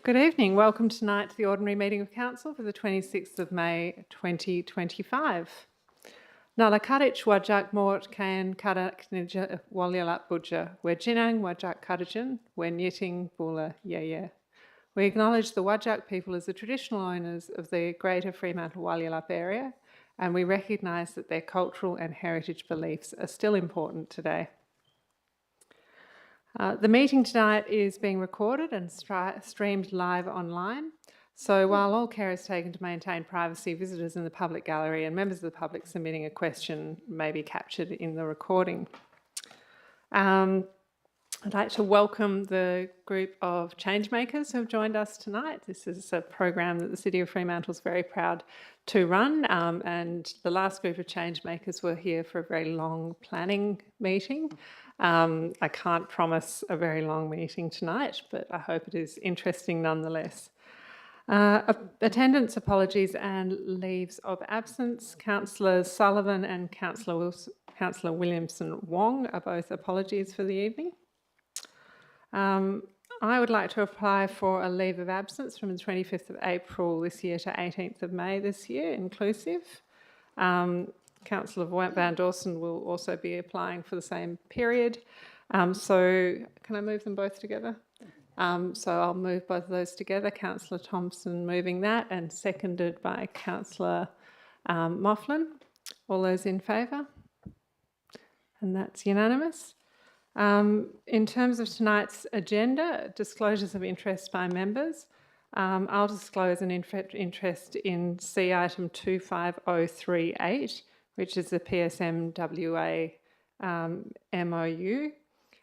Good evening. Welcome tonight to the Ordinary Meeting of Council for the 26th of May 2025. Nala Kadich wajak mort kan kadak nija walyalap buja, where jinang wajak kadajan, where knitting bula yeah. We acknowledge the Whadjuk people as the traditional owners of the greater Fremantle-Walyalap area, and we recognise that their cultural and heritage beliefs are still important today. The meeting tonight is being recorded and streamed live online. So while all care is taken to maintain privacy, visitors in the public gallery and members of the public submitting a question may be captured in the recording. I'd like to welcome the group of changemakers who have joined us tonight. This is a program that the City of Fremantle is very proud to run, and the last group of changemakers were here for a very long planning meeting. I can't promise a very long meeting tonight, but I hope it is interesting nonetheless. Attendance apologies and leaves of absence. Councillors Sullivan and Councillor Williamson Wong are both apologies for the evening. I would like to apply for a leave of absence from the 25th of April this year to 18th of May this year, inclusive. Councillor Van Dawson will also be applying for the same period. So can I move them both together? So I'll move both of those together. Councillor Thompson moving that and seconded by Councillor Moughlin. All those in favour? And that's unanimous. In terms of tonight's agenda, disclosures of interest by members, I'll disclose an interest in C item 25038, which is the PSMWA MOU,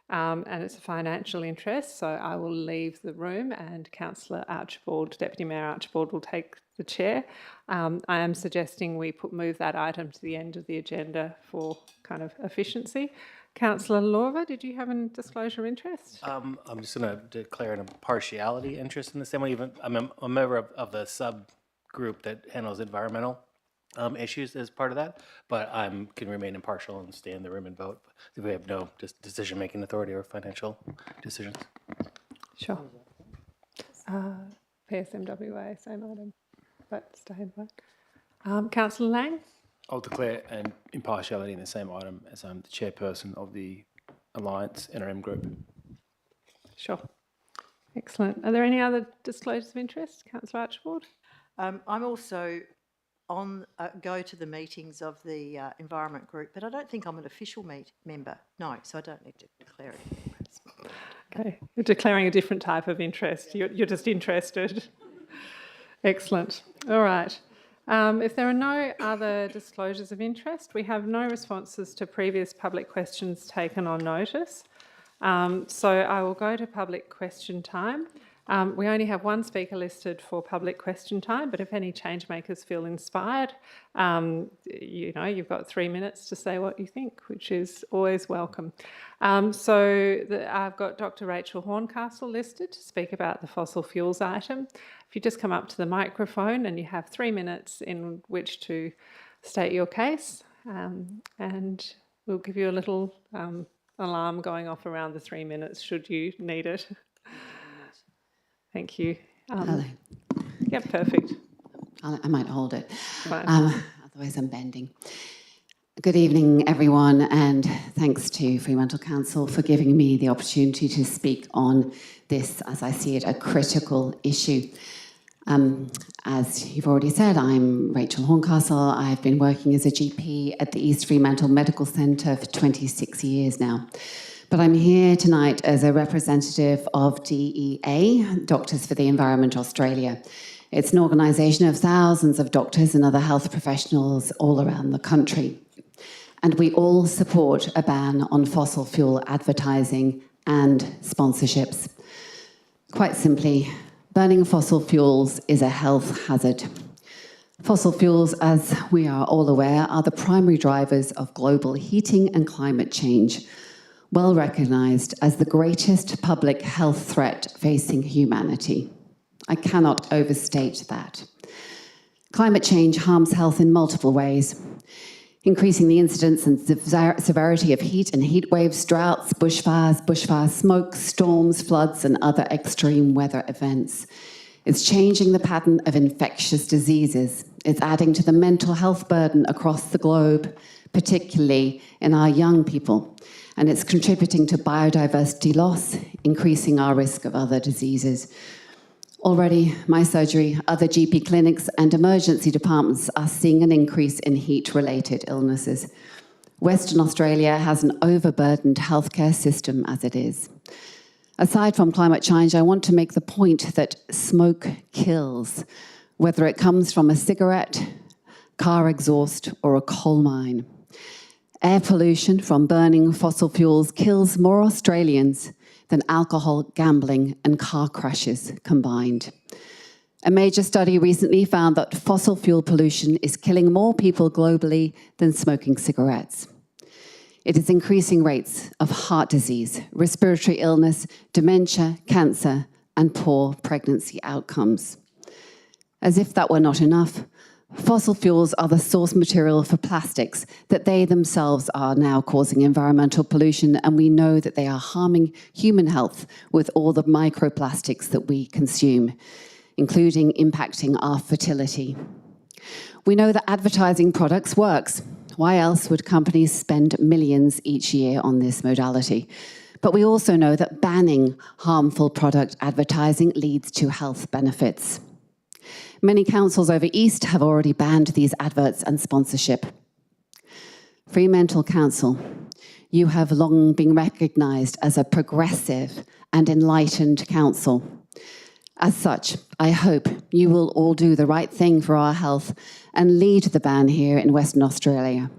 and it's a financial interest, so I will leave the room and Councillor Archibald, Deputy Mayor Archibald, will take the chair. I am suggesting we move that item to the end of the agenda for kind of efficiency. Councillor Lorva, did you have a disclosure of interest? I'm just going to declare an impartiality interest in the same way. Even I'm a member of the subgroup that handles environmental issues as part of that, but I can remain impartial and stay in the room and vote. We have no decision-making authority or financial decisions. Sure. PSMWA, same item, but stay in vote. Councillor Lang? I'll declare an impartiality in the same item as I'm the chairperson of the Alliance NRM group. Sure. Excellent. Are there any other disclosures of interest? Councillor Archibald? I'm also on go to the meetings of the Environment Group, but I don't think I'm an official member. No, so I don't need to declare it. Okay, you're declaring a different type of interest. You're just interested. Excellent. All right. If there are no other disclosures of interest, we have no responses to previous public questions taken on notice. So I will go to public question time. We only have one speaker listed for public question time, but if any changemakers feel inspired, you've got 3 minutes to say what you think, which is always welcome. I've got Dr. Rachel Horncastle listed to speak about the fossil fuels item. If you just come up to the microphone and you have 3 minutes in which to state your case, and we'll give you a little alarm going off around the 3 minutes should you need it. Thank you. Hello. Yep, perfect. I might hold it. Fine. Otherwise I'm bending. Good evening, everyone, and thanks to Fremantle Council for giving me the opportunity to speak on this, as I see it, a critical issue. As you've already said, I'm Rachel Horncastle. I've been working as a GP at the East Fremantle Medical Centre for 26 years now. But I'm here tonight as a representative of DEA, Doctors for the Environment Australia. It's an organisation of thousands of doctors and other health professionals all around the country. And we all support a ban on fossil fuel advertising and sponsorships. Quite simply, burning fossil fuels is a health hazard. Fossil fuels, as we are all aware, are the primary drivers of global heating and climate change, well recognised as the greatest public health threat facing humanity. I cannot overstate that. Climate change harms health in multiple ways. increasing the incidence and severity of heat and heat waves, droughts, bushfire smoke, storms, floods, and other extreme weather events. It's changing the pattern of infectious diseases. It's adding to the mental health burden across the globe, particularly in our young people. And it's contributing to biodiversity loss, increasing our risk of other diseases. Already, my surgery, other GP clinics, and emergency departments are seeing an increase in heat-related illnesses. Western Australia has an overburdened healthcare system as it is. Aside from climate change, I want to make the point that smoke kills, whether it comes from a cigarette, car exhaust, or a coal mine. Air pollution from burning fossil fuels kills more Australians than alcohol, gambling, and car crashes combined. A major study recently found that fossil fuel pollution is killing more people globally than smoking cigarettes. It is increasing rates of heart disease, respiratory illness, dementia, cancer, and poor pregnancy outcomes. As if that were not enough, fossil fuels are the source material for plastics that they themselves are now causing environmental pollution, and we know that they are harming human health with all the microplastics that we consume, including impacting our fertility. We know that advertising products works. Why else would companies spend millions each year on this modality? But we also know that banning harmful product advertising leads to health benefits. Many councils over East have already banned these adverts and sponsorship. Fremantle Council, you have long been recognised as a progressive and enlightened council. As such, I hope you will all do the right thing for our health and lead the ban here in Western Australia.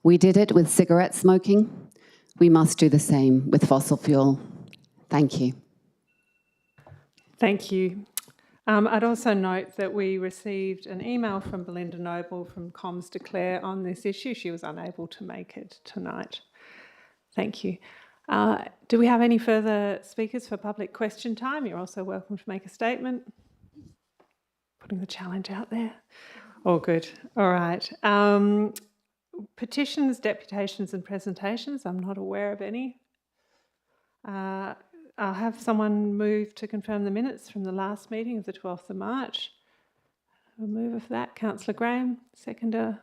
We did it with cigarette smoking. We must do the same with fossil fuel. Thank you. Thank you. I'd also note that we received an email from Belinda Noble from Comms Declare on this issue. She was unable to make it tonight. Thank you. Do we have any further speakers for public question time? You're also welcome to make a statement. Putting the challenge out there. All good. All right. Petitions, deputations and presentations. I'm not aware of any. I'll have someone move to confirm the minutes from the last meeting of the 12th of March. I'll move of that. Councillor Graham, seconder.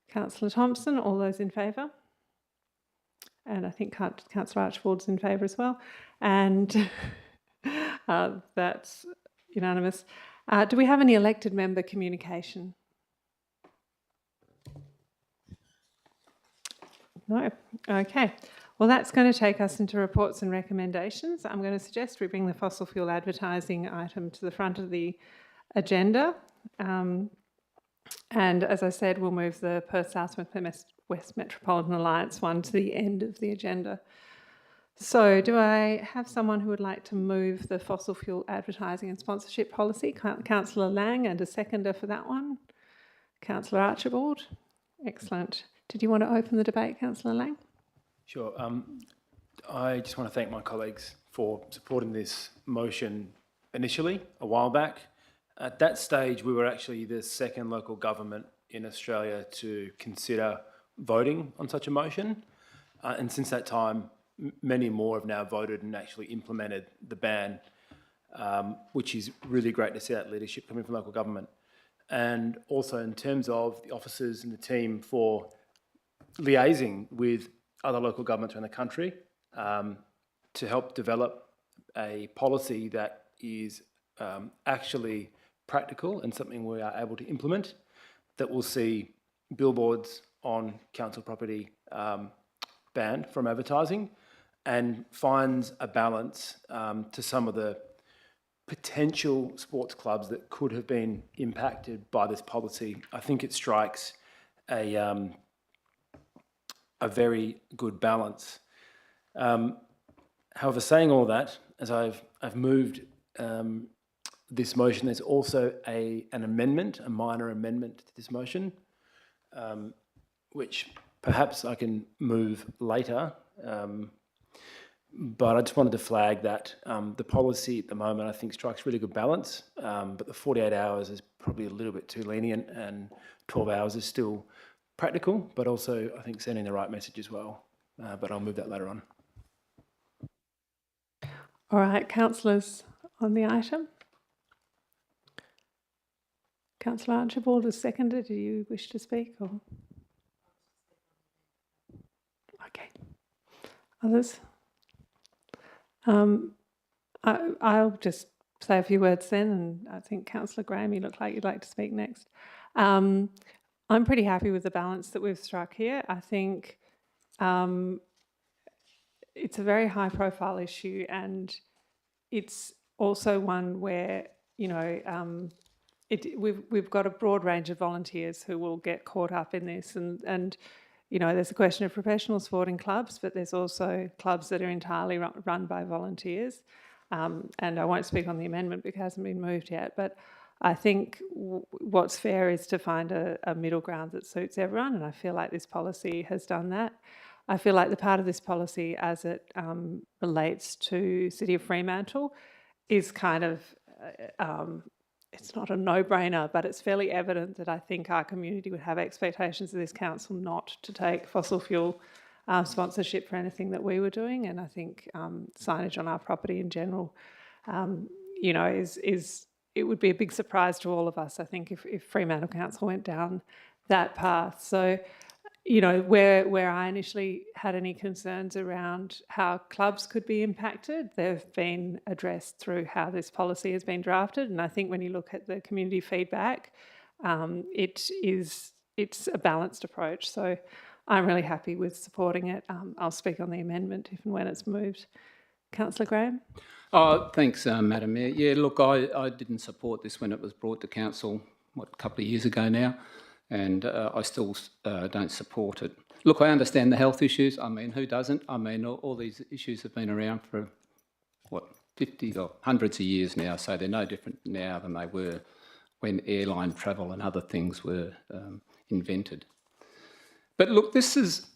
Councillor Thompson, all those in favour? And I think Councillor Archibald's in favour as well. And that's unanimous. Do we have any elected member communication? No? Okay. Well, that's going to take us into reports and recommendations. I'm going to suggest we bring the fossil fuel advertising item to the front of the agenda. And as I said, we'll move the Perth South West Metropolitan Alliance one to the end of the agenda. So do I have someone who would like to move the fossil fuel advertising and sponsorship policy? Councillor Lang, and a seconder for that one. Councillor Archibald. Excellent. Did you want to open the debate, Councillor Lang? Sure. I just want to thank my colleagues for supporting this motion initially, a while back. At that stage, we were actually the second local government in Australia to consider voting on such a motion. And since that time, many more have now voted and actually implemented the ban, which is really great to see that leadership coming from local government. And also in terms of the officers and the team for liaising with other local governments around the country to help develop a policy that is actually practical and something we are able to implement, that will see billboards on council property banned from advertising, and finds a balance to some of the potential sports clubs that could have been impacted by this policy. I think it strikes a very good balance. However, saying all that, as I've moved this motion, there's also an amendment, a minor amendment to this motion, which perhaps I can move later. But I just wanted to flag that the policy at the moment, I think, strikes really good balance, but the 48 hours is probably a little bit too lenient, and 12 hours is still practical, but also I think sending the right message as well. But I'll move that later on. All right, councillors on the item. Councillor Archibald has seconded. Do you wish to speak? Or? Okay. Others? I'll just say a few words then, and I think Councillor Graham, you look like you'd like to speak next. I'm pretty happy with the balance that we've struck here. I think it's a very high-profile issue, and it's also one where, you know, we've got a broad range of volunteers who will get caught up in this, and you know, there's a question of professional sporting clubs, but there's also clubs that are entirely run by volunteers. And I won't speak on the amendment because it hasn't been moved yet, but I think what's fair is to find a middle ground that suits everyone, and I feel like this policy has done that. I feel like the part of this policy as it relates to City of Fremantle is kind of, it's not a no-brainer, but it's fairly evident that I think our community would have expectations of this council not to take fossil fuel sponsorship for anything that we were doing, and I think signage on our property in general, you know, it would be a big surprise to all of us, I think, if Fremantle Council went down that path. So, you know, where I initially had any concerns around how clubs could be impacted, they've been addressed through how this policy has been drafted. And I think when you look at the community feedback, it's a balanced approach. So I'm really happy with supporting it. I'll speak on the amendment if and when it's moved. Councillor Graham? Oh, thanks, Madam Mayor. Yeah, look, I didn't support this when it was brought to council, a couple of years ago now, and I still don't support it. Look, I understand the health issues. I mean, who doesn't? I mean, all these issues have been around for, 50 or hundreds of years now, so they're no different now than they were when airline travel and other things were invented. But look, this is...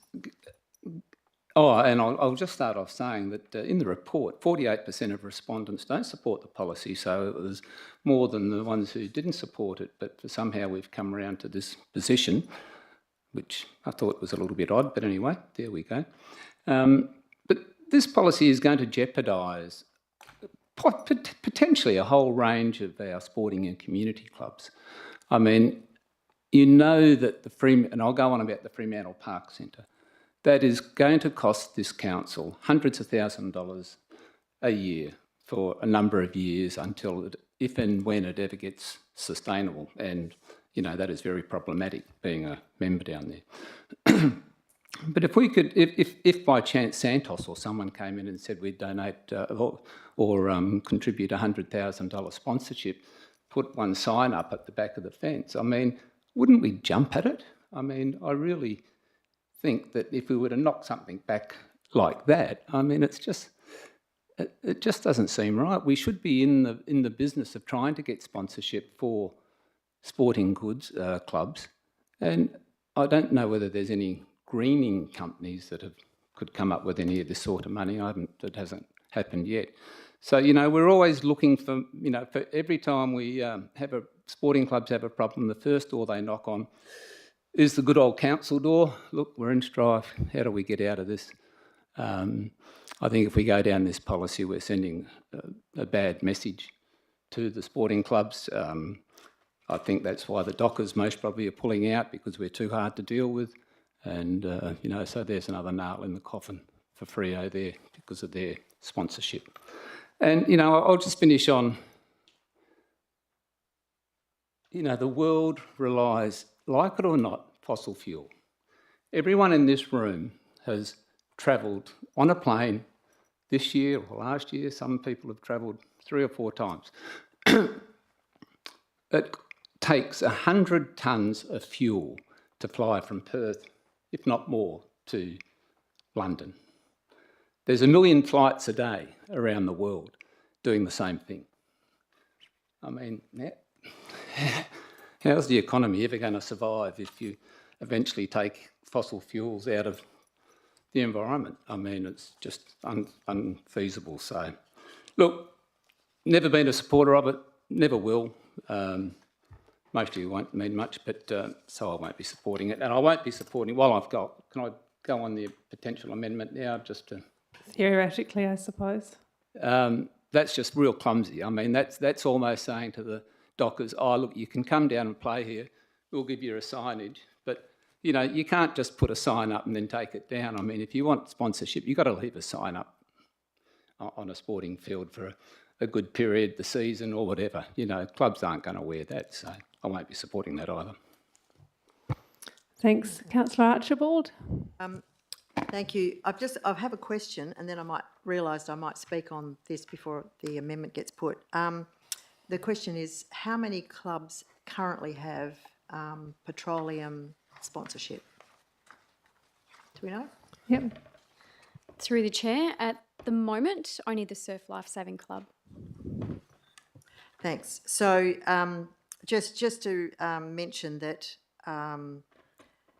Oh, and I'll just start off saying that in the report, 48% of respondents don't support the policy, so it was more than the ones who didn't support it, but somehow we've come around to this position, which I thought was a little bit odd, but anyway, there we go. But this policy is going to jeopardise potentially a whole range of our sporting and community clubs. I mean, you know that and I'll go on about the Fremantle Park Centre, that is going to cost this council hundreds of thousands of dollars a year for a number of years until, if and when it ever gets sustainable. And, you know, that is very problematic being a member down there. But if we could, if by chance Santos or someone came in and said we'd donate or contribute $100,000 sponsorship, put one sign up at the back of the fence, I mean, wouldn't we jump at it? I mean, I really think that if we were to knock something back like that, I mean, it just doesn't seem right. We should be in the business of trying to get sponsorship for sporting goods clubs, and I don't know whether there's any greening companies that could come up with any of this sort of money. It hasn't happened yet. So, you know, we're always looking for, you know, for every time we sporting clubs have a problem, the first door they knock on is the good old council door. Look, we're in strife. How do we get out of this? I think if we go down this policy, we're sending a bad message to the sporting clubs. I think that's why the Dockers most probably are pulling out, because we're too hard to deal with. And, you know, so there's another nail in the coffin for Freo there because of their sponsorship. And, you know, I'll just finish on, you know, the world relies, like it or not, fossil fuel. Everyone in this room has travelled on a plane this year or last year. Some people have travelled 3 or 4 times. It takes 100 tonnes of fuel to fly from Perth, if not more, to London. There's 1 million flights a day around the world doing the same thing. I mean, how's the economy ever going to survive if you eventually take fossil fuels out of the environment? I mean, it's just unfeasible. So, look, never been a supporter of it, never will. most of you won't mean much, but so I won't be supporting it. And I won't be supporting, while I've got, can I go on the potential amendment now, just to... Theoretically, I suppose. That's just real clumsy. I mean, that's almost saying to the dockers, oh, look, you can come down and play here, we'll give you a signage, but, you know, you can't just put a sign up and then take it down. I mean, if you want sponsorship, you've got to leave a sign up on a sporting field for a good period, the season or whatever. You know, clubs aren't going to wear that, so I won't be supporting that either. Thanks. Councillor Archibald? Thank you. I have a question, and then I realised I might speak on this before the amendment gets put. The question is, how many clubs currently have petroleum sponsorship? Do we know? Yep. Through the chair, at the moment, only the Surf Life Saving Club. Thanks. So just to mention that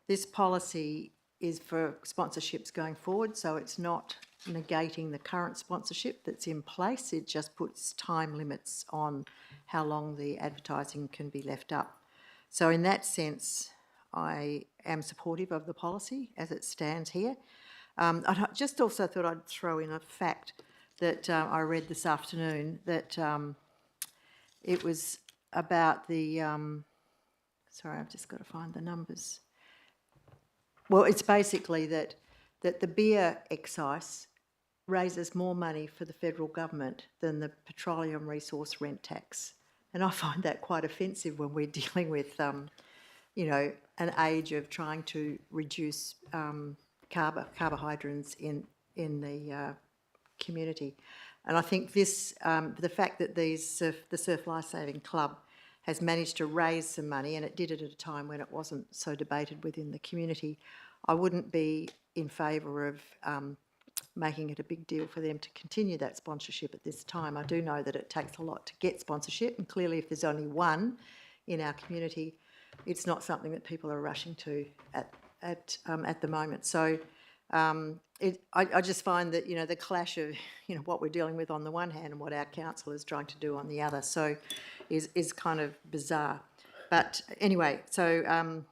this policy is for sponsorships going forward, so it's not negating the current sponsorship that's in place. It just puts time limits on how long the advertising can be left up. So in that sense, I am supportive of the policy as it stands here. I just also thought I'd throw in a fact that I read this afternoon, that it was about the, sorry, I've just got to find the numbers. Well, it's basically that the beer excise raises more money for the federal government than the petroleum resource rent tax. And I find that quite offensive when we're dealing with, you know, an age of trying to reduce carbohydrates in the community. And I think this, the fact that the Surf Life Saving Club has managed to raise some money, and it did it at a time when it wasn't so debated within the community, I wouldn't be in favour of making it a big deal for them to continue that sponsorship at this time. I do know that it takes a lot to get sponsorship, and clearly if there's only one in our community, it's not something that people are rushing to at the moment. So I just find that, you know, the clash of, you know, what we're dealing with on the one hand and what our council is trying to do on the other, so is kind of bizarre. But anyway, so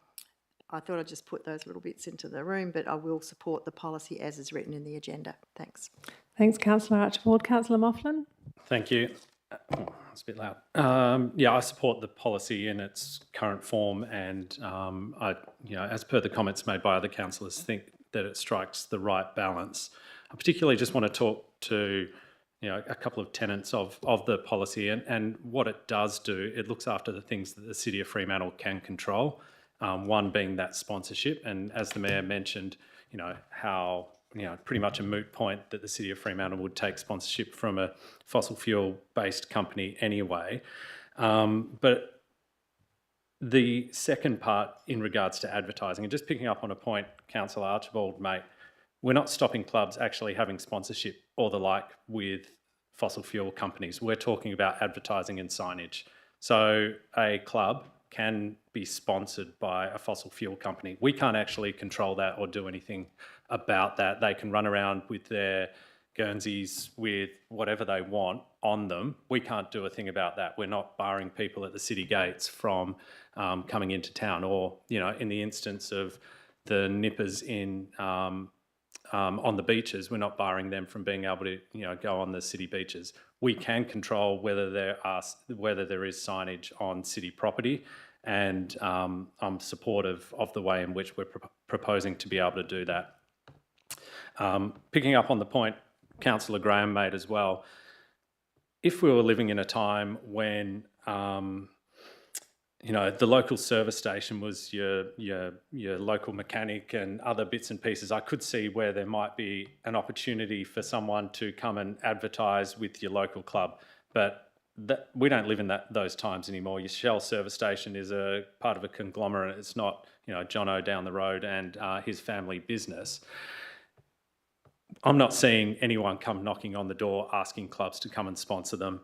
I thought I'd just put those little bits into the room, but I will support the policy as is written in the agenda. Thanks. Thanks, Councillor Archibald. Councillor Moughlin? Thank you. Oh, it's a bit loud. Yeah, I support the policy in its current form, and I, you know, as per the comments made by other councillors, think that it strikes the right balance. I particularly just want to talk to, you know, a couple of tenets of the policy and what it does do. It looks after the things that the City of Fremantle can control. One being that sponsorship, and as the Mayor mentioned, you know, how, you know, pretty much a moot point that the City of Fremantle would take sponsorship from a fossil fuel based company anyway. But the second part in regards to advertising, and just picking up on a point Councillor Archibald made, we're not stopping clubs actually having sponsorship or the like with fossil fuel companies. We're talking about advertising and signage. So a club can be sponsored by a fossil fuel company. We can't actually control that or do anything about that. They can run around with their Guernseys with whatever they want on them. We can't do a thing about that. We're not barring people at the city gates from coming into town, or, you know, in the instance of the nippers in on the beaches, we're not barring them from being able to, you know, go on the city beaches. We can control whether there is signage on city property, and I'm supportive of the way in which we're proposing to be able to do that. Picking up on the point Councillor Graham made as well, if we were living in a time when you know, the local service station was your local mechanic and other bits and pieces, I could see where there might be an opportunity for someone to come and advertise with your local club. But we don't live in those times anymore. Your Shell service station is a part of a conglomerate. It's not, you know, Jono down the road and his family business. I'm not seeing anyone come knocking on the door asking clubs to come and sponsor them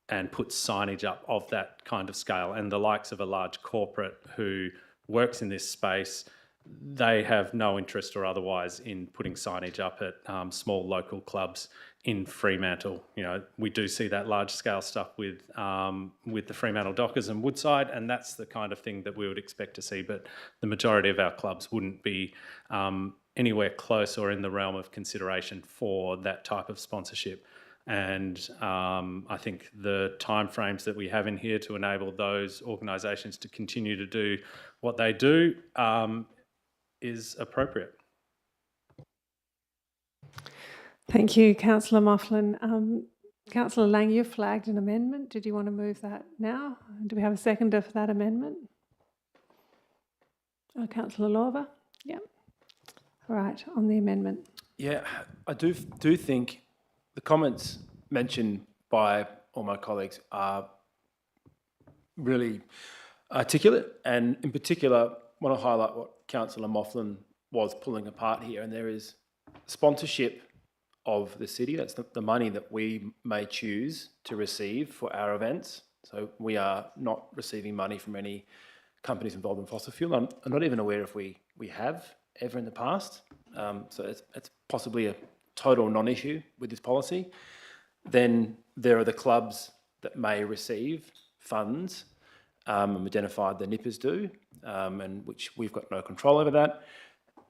and put signage up of that kind of scale. And the likes of a large corporate who works in this space, they have no interest or otherwise in putting signage up at small local clubs in Fremantle. You know, we do see that large scale stuff with the Fremantle Dockers and Woodside, and that's the kind of thing that we would expect to see. But the majority of our clubs wouldn't be anywhere close or in the realm of consideration for that type of sponsorship. And I think the timeframes that we have in here to enable those organisations to continue to do what they do is appropriate. Thank you, Councillor Moughlin. Councillor Lang, you flagged an amendment. Did you want to move that now? Do we have a seconder for that amendment? Councillor Lorber? Yeah. All right, on the amendment. Yeah, I do think the comments mentioned by all my colleagues are really articulate, and in particular, I want to highlight what Councillor Moughlin was pulling apart here, and there is sponsorship of the city. That's the money that we may choose to receive for our events. So we are not receiving money from any companies involved in fossil fuel. I'm not even aware if we have ever in the past. So it's possibly a total non-issue with this policy. Then there are the clubs that may receive funds, and identified the nippers do, and which we've got no control over that.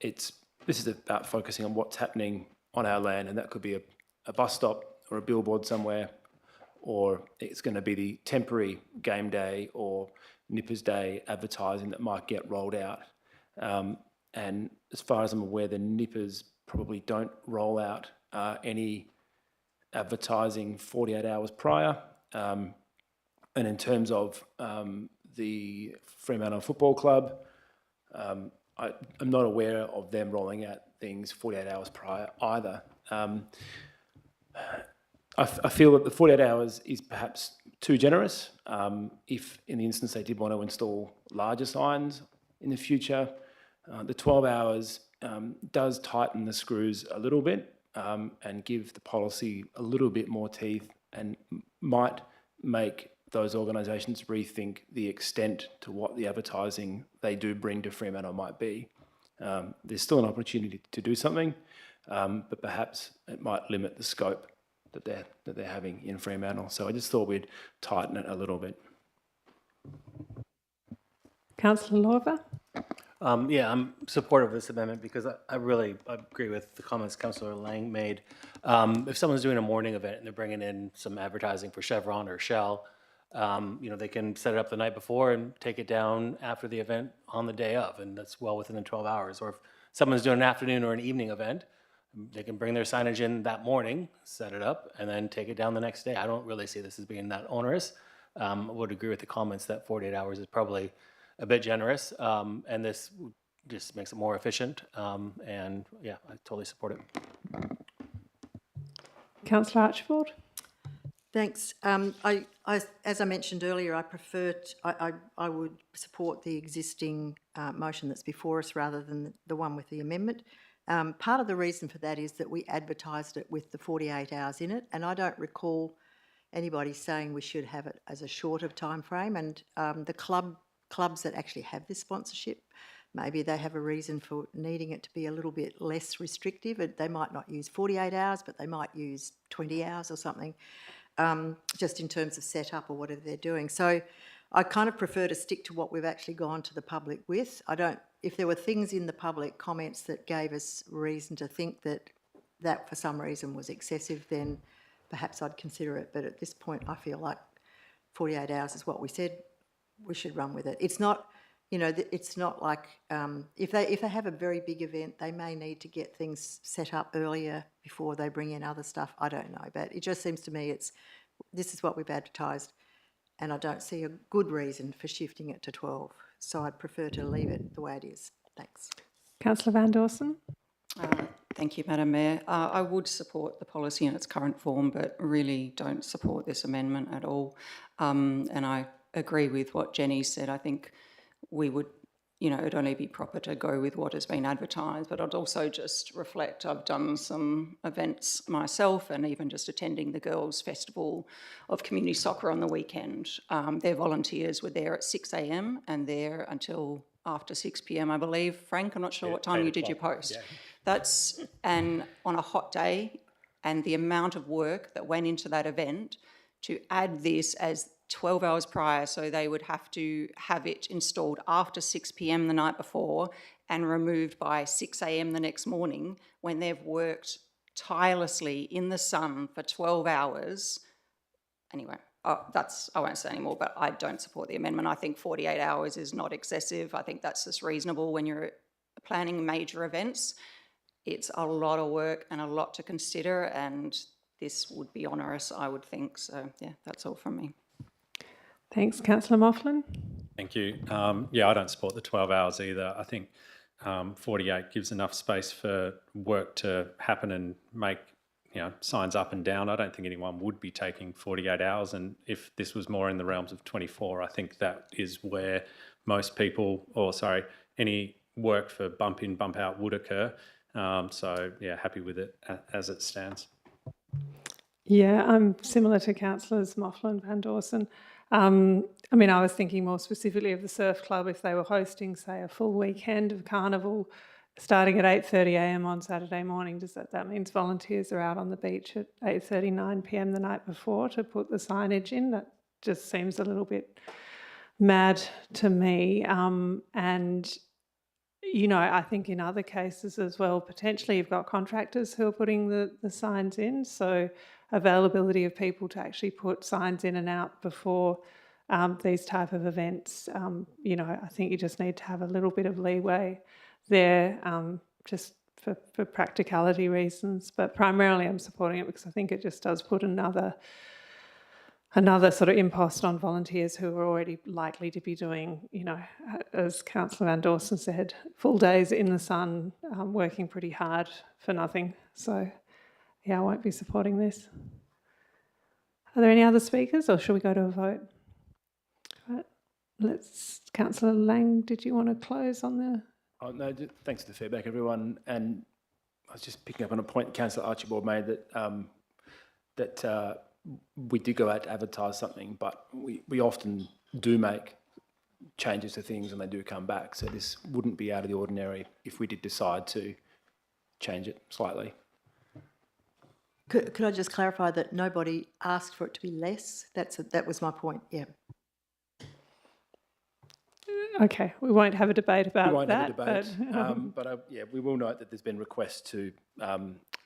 This is about focusing on what's happening on our land, and that could be a bus stop or a billboard somewhere, or it's going to be the temporary game day or Nippers Day advertising that might get rolled out. And as far as I'm aware, the Nippers probably don't roll out any advertising 48 hours prior. And in terms of the Fremantle Football Club, I'm not aware of them rolling out things 48 hours prior either. I feel that the 48 hours is perhaps too generous. If in the instance they did want to install larger signs in the future, the 12 hours does tighten the screws a little bit and give the policy a little bit more teeth, and might make those organisations rethink the extent to what the advertising they do bring to Fremantle might be. There's still an opportunity to do something, but perhaps it might limit the scope that they're having in Fremantle. So I just thought we'd tighten it a little bit. Councillor Lorber? Yeah, I'm supportive of this amendment because I really agree with the comments Councillor Lang made. If someone's doing a morning event and they're bringing in some advertising for Chevron or Shell, they can set it up the night before and take it down after the event on the day of, and that's well within the 12 hours. Or if someone's doing an afternoon or an evening event, they can bring their signage in that morning, set it up, and then take it down the next day. I don't really see this as being that onerous. I would agree with the comments that 48 hours is probably a bit generous, and this just makes it more efficient. And yeah, I totally support it. Councillor Archibald? Thanks. As I mentioned earlier, I would support the existing motion that's before us rather than the one with the amendment. Part of the reason for that is that we advertised it with the 48 hours in it, and I don't recall anybody saying we should have it as a shorter time frame. And the clubs that actually have this sponsorship, maybe they have a reason for needing it to be a little bit less restrictive. They might not use 48 hours, but they might use 20 hours or something, just in terms of setup or whatever they're doing. So I kind of prefer to stick to what we've actually gone to the public with. If there were things in the public comments that gave us reason to think that for some reason was excessive, then perhaps I'd consider it. But at this point, I feel like 48 hours is what we said. We should run with it. It's not, it's not like if they have a very big event, they may need to get things set up earlier before they bring in other stuff. I don't know, but it just seems to me this is what we've advertised, and I don't see a good reason for shifting it to 12. So I'd prefer to leave it the way it is. Thanks. Councillor Van Dawson? Thank you, Madam Mayor. I would support the policy in its current form, but really don't support this amendment at all. And I agree with what Jenny said. I think we would, it'd only be proper to go with what has been advertised, but I'd also just reflect, I've done some events myself and even just attending the Girls' Festival of Community Soccer on the weekend. Their volunteers were there at 6 a.m. and there until after 6 p.m, I believe. Frank, I'm not sure what time you did your post. Yeah. And on a hot day, and the amount of work that went into that event, to add this as 12 hours prior, so they would have to have it installed after 6 p.m. the night before and removed by 6 a.m. the next morning, when they've worked tirelessly in the sun for 12 hours. Anyway, I won't say anymore, but I don't support the amendment. I think 48 hours is not excessive. I think that's just reasonable when you're planning major events. It's a lot of work and a lot to consider, and this would be onerous, I would think. So, yeah, that's all from me. Thanks. Councillor Moughlin? Thank you. Yeah, I don't support the 12 hours either. I think 48 gives enough space for work to happen and make, signs up and down. I don't think anyone would be taking 48 hours. And if this was more in the realms of 24, I think that is where most people, any work for bump in, bump out would occur. So, yeah, happy with it as it stands. Yeah, I'm similar to Councillors Moughlin, Van Dawson. I was thinking more specifically of the Surf Club if they were hosting, say, a full weekend of carnival starting at 8:30 a.m. on Saturday morning. That means volunteers are out on the beach at 8:30, 9 p.m. the night before to put the signage in? That just seems a little bit mad to me. I think in other cases as well, potentially you've got contractors who are putting the signs in, so availability of people to actually put signs in and out before these type of events. I think you just need to have a little bit of leeway there, just for practicality reasons. But primarily I'm supporting it because I think it just does put another sort of impost on volunteers who are already likely to be doing, as Councillor Van Dawson said, full days in the sun, working pretty hard for nothing. So, yeah, I won't be supporting this. Are there any other speakers, or should we go to a vote? Right. Councillor Lang, did you want to close on the... Oh, no, thanks for the feedback, everyone. And I was just picking up on a point Councillor Archibald made that we do go out to advertise something, but we often do make changes to things and they do come back. So this wouldn't be out of the ordinary if we did decide to change it slightly. Could I just clarify that nobody asked for it to be less? That was my point, yeah. Okay, we won't have a debate about that. We won't have a debate, but we will note that there's been requests to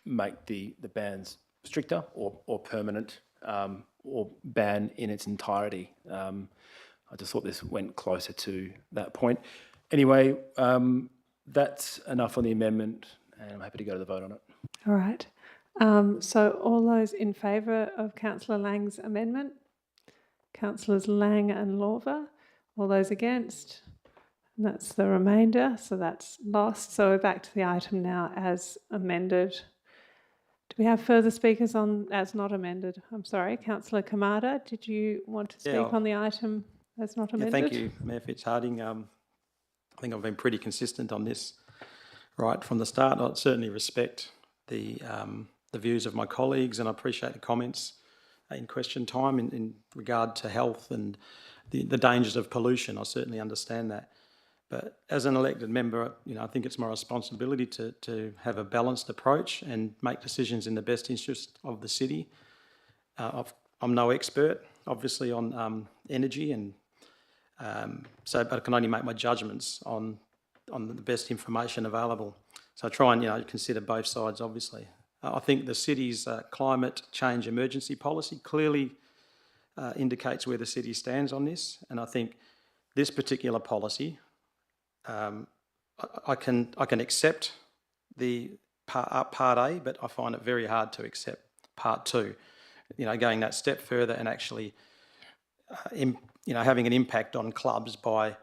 make the bans stricter or permanent, or ban in its entirety. I just thought this went closer to that point. Anyway, that's enough on the amendment, and I'm happy to go to the vote on it. All right. So all those in favour of Councillor Lang's amendment? Councillors Lang and Lorver. All those against? And that's the remainder, so that's lost. So we're back to the item now as amended. Do we have further speakers on as not amended? I'm sorry, Councillor Kamada, did you want to speak on the item as not amended? Thank you, Mayor Fitzharding. I think I've been pretty consistent on this right from the start. I certainly respect the views of my colleagues, and I appreciate the comments in question time in regard to health and the dangers of pollution. I certainly understand that. But as an elected member, I think it's my responsibility to have a balanced approach and make decisions in the best interest of the city. I'm no expert, obviously, on energy, and but I can only make my judgments on the best information available. So I try and consider both sides, obviously. I think the city's climate change emergency policy clearly indicates where the city stands on this, and I think this particular policy, I can accept the part A, but I find it very hard to accept part 2. Going that step further and actually, having an impact on clubs by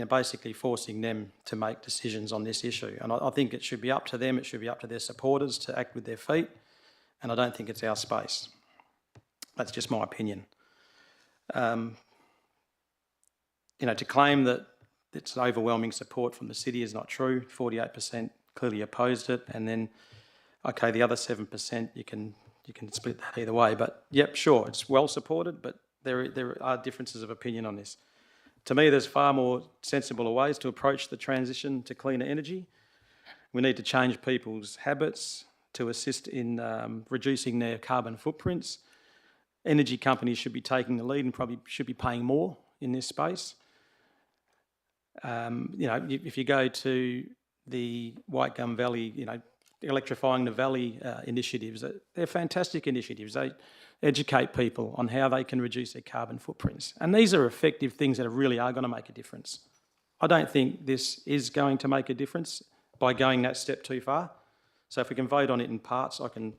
basically forcing them to make decisions on this issue. And I think it should be up to them. It should be up to their supporters to act with their feet. And I don't think it's our space. That's just my opinion. To claim that it's overwhelming support from the city is not true. 48% clearly opposed it, and then, okay, the other 7% you can split that either way. But yep, sure, it's well supported, but there are differences of opinion on this. To me, there's far more sensible ways to approach the transition to cleaner energy. We need to change people's habits, to assist in reducing their carbon footprints. Energy companies should be taking the lead and probably should be paying more in this space. If you go to the White Gum Valley, electrifying the valley initiatives, they're fantastic initiatives. They educate people on how they can reduce their carbon footprints. And these are effective things that really are going to make a difference. I don't think this is going to make a difference by going that step too far. So if we can vote on it in parts, I can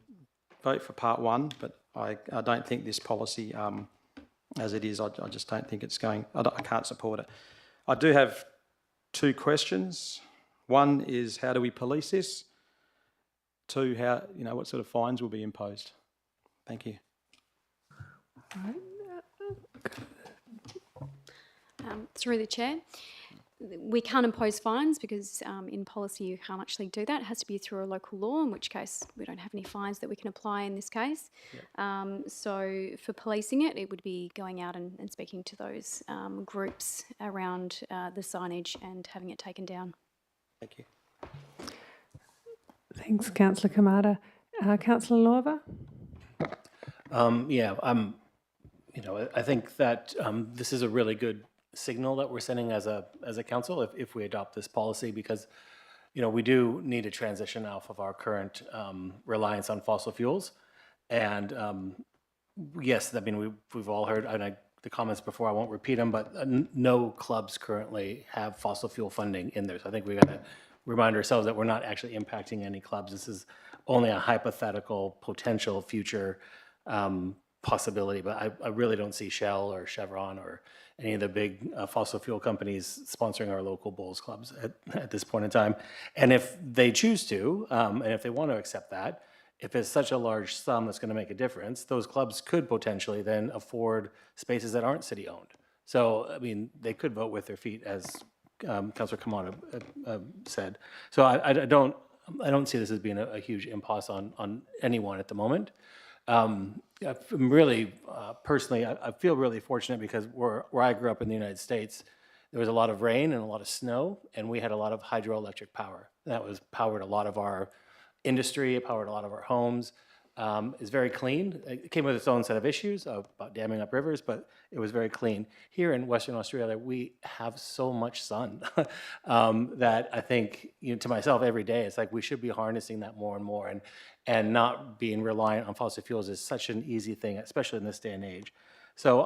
vote for part one, but I don't think this policy, as it is, I just don't think it's going, I can't support it. I do have two questions. One is, how do we police this? Two, what sort of fines will be imposed? Thank you. Through the chair, we can't impose fines because in policy you can't actually do that. It has to be through a local law, in which case we don't have any fines that we can apply in this case. Yep. So for policing it, it would be going out and speaking to those groups around the signage and having it taken down. Thank you. Thanks, Councillor Kamada. Councillor Lorber? I think that this is a really good signal that we're sending as a council if we adopt this policy, because we do need to transition off of our current reliance on fossil fuels. And yes, I mean we've all heard the comments before. I won't repeat them, but no clubs currently have fossil fuel funding in there. So I think we got to remind ourselves that we're not actually impacting any clubs. This is only a hypothetical potential future possibility, but I really don't see Shell or Chevron or any of the big fossil fuel companies sponsoring our local bowls clubs at this point in time. And if they choose to, and if they want to accept that, if it's such a large sum that's going to make a difference, those clubs could potentially then afford spaces that aren't city-owned. So, I mean, they could vote with their feet, as Councillor Kamada said. So I don't see this as being a huge impasse on anyone at the moment. I'm really, personally, I feel really fortunate because where I grew up in the United States, there was a lot of rain and a lot of snow, and we had a lot of hydroelectric power. That was powered a lot of our industry, it powered a lot of our homes. It's very clean. It came with its own set of issues about damming up rivers, but it was very clean. Here in Western Australia, we have so much sun that I think, to myself every day, it's like we should be harnessing that more and more, and not being reliant on fossil fuels is such an easy thing, especially in this day and age. So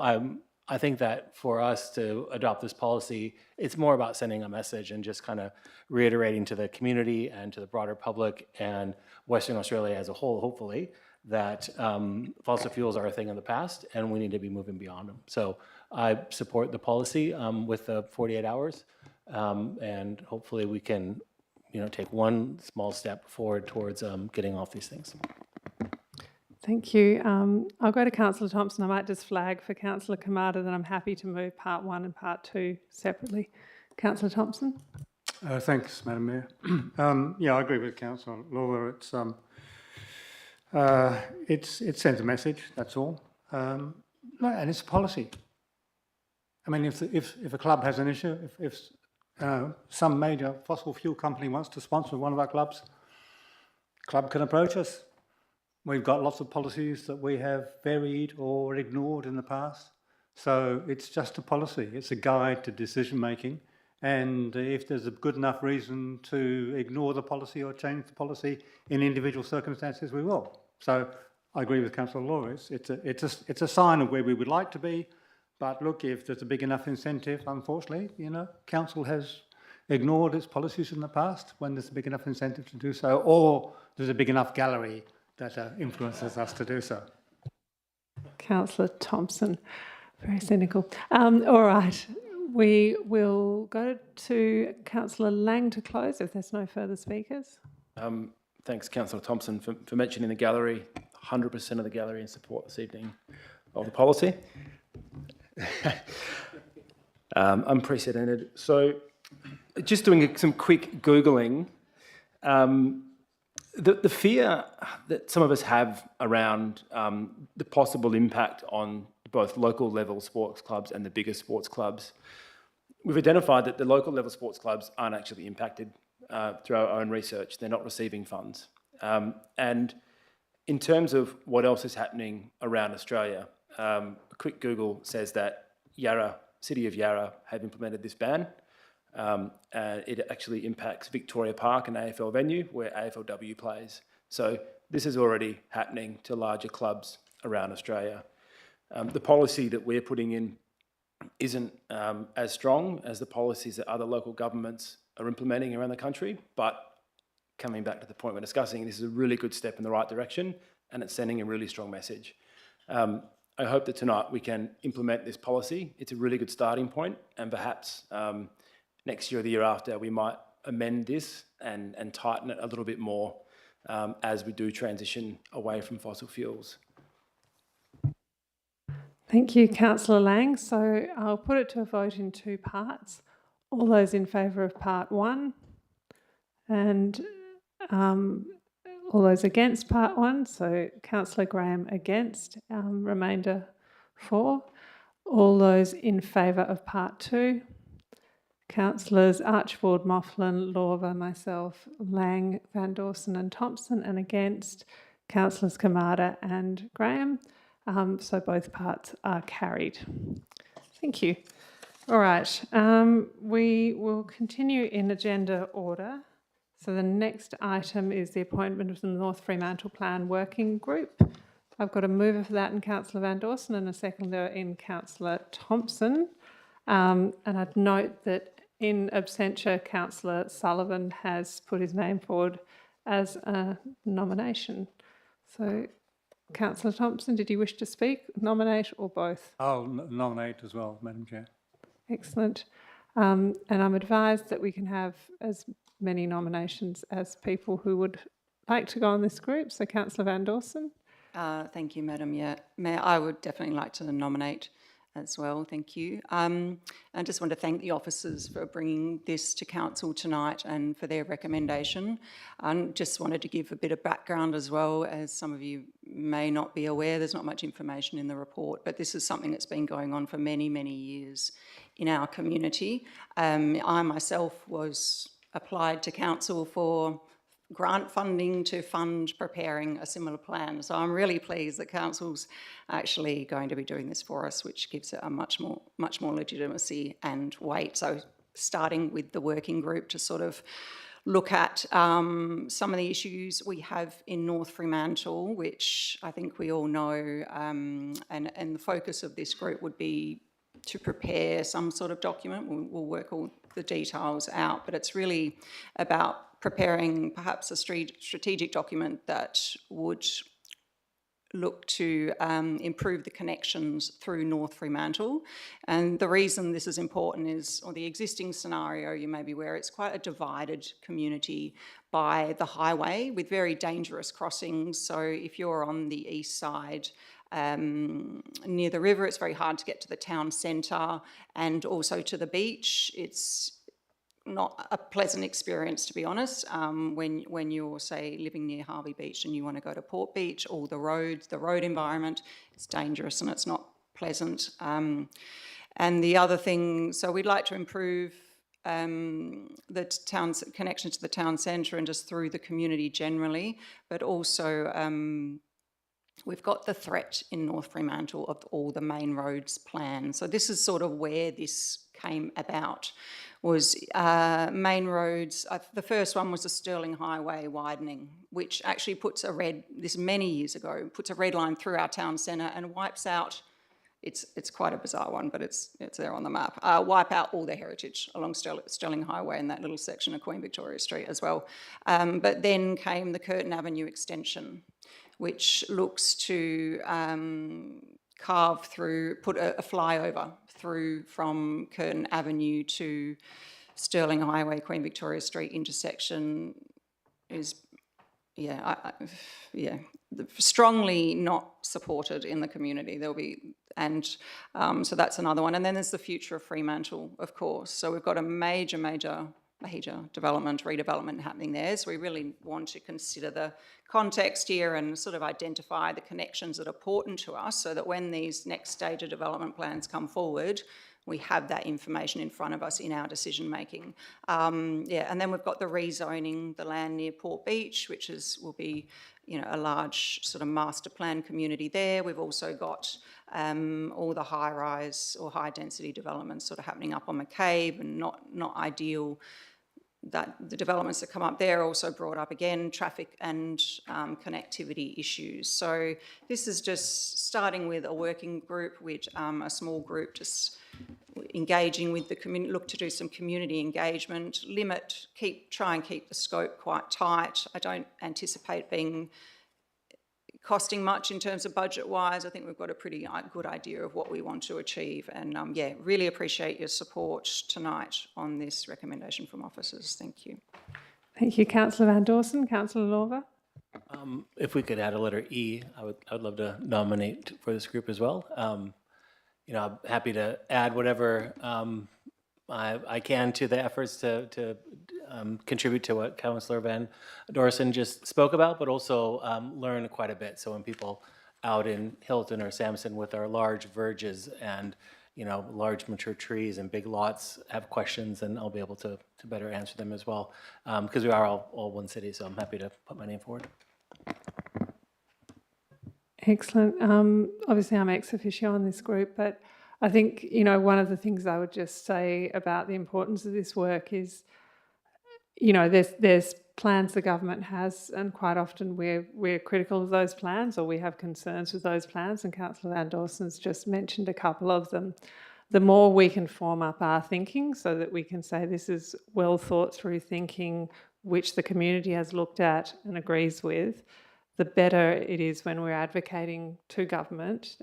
I think that for us to adopt this policy, it's more about sending a message and just kind of reiterating to the community and to the broader public and Western Australia as a whole, hopefully, that fossil fuels are a thing of the past and we need to be moving beyond them. So I support the policy with the 48 hours, and hopefully we can take one small step forward towards getting off these things. Thank you. I'll go to Councillor Thompson. I might just flag for Councillor Kamada that I'm happy to move part one and part two separately. Councillor Thompson. Thanks, Madam Mayor. I agree with Councillor Lawler. It sends a message, that's all. And it's a policy. I mean, if a club has an issue, if some major fossil fuel company wants to sponsor one of our clubs, the club can approach us. We've got lots of policies that we have varied or ignored in the past. So it's just a policy. It's a guide to decision making. And if there's a good enough reason to ignore the policy or change the policy in individual circumstances, we will. So I agree with Councillor Law. It's a sign of where we would like to be. But look, if there's a big enough incentive, unfortunately, council has ignored its policies in the past when there's a big enough incentive to do so, or there's a big enough gallery that influences us to do so. Councillor Thompson, very cynical. All right, we will go to Councillor Lang to close if there's no further speakers. Thanks, Councillor Thompson, for mentioning the gallery. 100% of the gallery in support this evening of the policy. Unprecedented. So, just doing some quick Googling, the fear that some of us have around the possible impact on both local level sports clubs and the bigger sports clubs, we've identified that the local level sports clubs aren't actually impacted through our own research. They're not receiving funds. And in terms of what else is happening around Australia, a quick Google says that City of Yarra have implemented this ban. And it actually impacts Victoria Park, an AFL venue where AFLW plays. So this is already happening to larger clubs around Australia. The policy that we're putting in isn't as strong as the policies that other local governments are implementing around the country, but coming back to the point we're discussing, this is a really good step in the right direction, and it's sending a really strong message. I hope that tonight we can implement this policy. It's a really good starting point, and perhaps next year or the year after, we might amend this and tighten it a little bit more as we do transition away from fossil fuels. Thank you, Councillor Lang. So I'll put it to a vote in two parts. All those in favour of part one, and all those against part one. So Councillor Graham against, remainder for. All those in favour of part two. Councillors Archibald, Mofflin, Lorva, myself, Lang, Van Dawson and Thompson, and against Councillors Kamada and Graham. So both parts are carried. Thank you. All right, we will continue in agenda order. So the next item is the appointment of the North Fremantle Plan Working Group. I've got a mover for that in Councillor Van Dawson and a seconder in Councillor Thompson. And I'd note that in absentia, Councillor Sullivan has put his name forward as a nomination. So, Councillor Thompson, did you wish to speak, nominate, or both? I'll nominate as well, Madam Chair. Excellent. And I'm advised that we can have as many nominations as people who would like to go on this group. So, Councillor Van Dawson. Thank you, Madam Mayor. I would definitely like to nominate as well. Thank you. I just want to thank the officers for bringing this to Council tonight and for their recommendation. I just wanted to give a bit of background as well. As some of you may not be aware, there's not much information in the report, but this is something that's been going on for many, many years in our community. I myself was applied to Council for grant funding to fund preparing a similar plan. So I'm really pleased that Council's actually going to be doing this for us, which gives it a much more legitimacy and weight. So starting with the working group to sort of look at some of the issues we have in North Fremantle, which I think we all know, and the focus of this group would be to prepare some sort of document. We'll work all the details out, but it's really about preparing perhaps a strategic document that would look to improve the connections through North Fremantle. And the reason this is important is, or the existing scenario, you may be aware, it's quite a divided community by the highway with very dangerous crossings. So if you're on the east side, near the river, it's very hard to get to the town centre and also to the beach. It's not a pleasant experience, to be honest, when you're, say, living near Harvey Beach and you want to go to Port Beach, or the road environment, it's dangerous and it's not pleasant. And the other thing, so we'd like to improve the town's connection to the town centre and just through the community generally, but also we've got the threat in North Fremantle of all the main roads planned. So this is sort of where this came about, was main roads. The first one was the Stirling Highway widening, which actually puts this many years ago, puts a red line through our town centre and wipes out, it's quite a bizarre one, but it's there on the map, wipe out all the heritage along Stirling Highway and that little section of Queen Victoria Street as well. But then came the Curtin Avenue extension, which looks to carve through, put a flyover through from Curtin Avenue to Stirling Highway, Queen Victoria Street intersection is, strongly not supported in the community. There'll be, and so that's another one. And then there's the future of Fremantle, of course. So we've got a major development, redevelopment happening there. So we really want to consider the context here and sort of identify the connections that are important to us so that when these next stage of development plans come forward, we have that information in front of us in our decision making. And then we've got the rezoning the land near Port Beach, which will be a large sort of master plan community there. We've also got all the high-rise or high-density developments sort of happening up on McCabe, and not ideal. That the developments that come up there also brought up again traffic and connectivity issues. So this is just starting with a working group, with a small group just engaging with the community, look to do some community engagement, try and keep the scope quite tight. I don't anticipate being costing much in terms of budget-wise. I think we've got a pretty good idea of what we want to achieve. And really appreciate your support tonight on this recommendation from officers. Thank you. Thank you, Councillor Van Dawson. Councillor Lorver? If we could add a letter E, I would love to nominate for this group as well. I'm happy to add whatever I can to the efforts to contribute to what Councillor Van Dawson just spoke about, but also learn quite a bit. So when people out in Hilton or Sampson with our large verges and large mature trees and big lots have questions, and I'll be able to better answer them as well, because we are all one city. So I'm happy to put my name forward. Excellent. Obviously, I'm ex officio on this group, but I think, one of the things I would just say about the importance of this work is, there's plans the government has, and quite often we're critical of those plans, or we have concerns with those plans, and Councillor Van Dawson's just mentioned a couple of them. The more we can form up our thinking so that we can say this is well thought through thinking, which the community has looked at and agrees with, the better it is when we're advocating to government,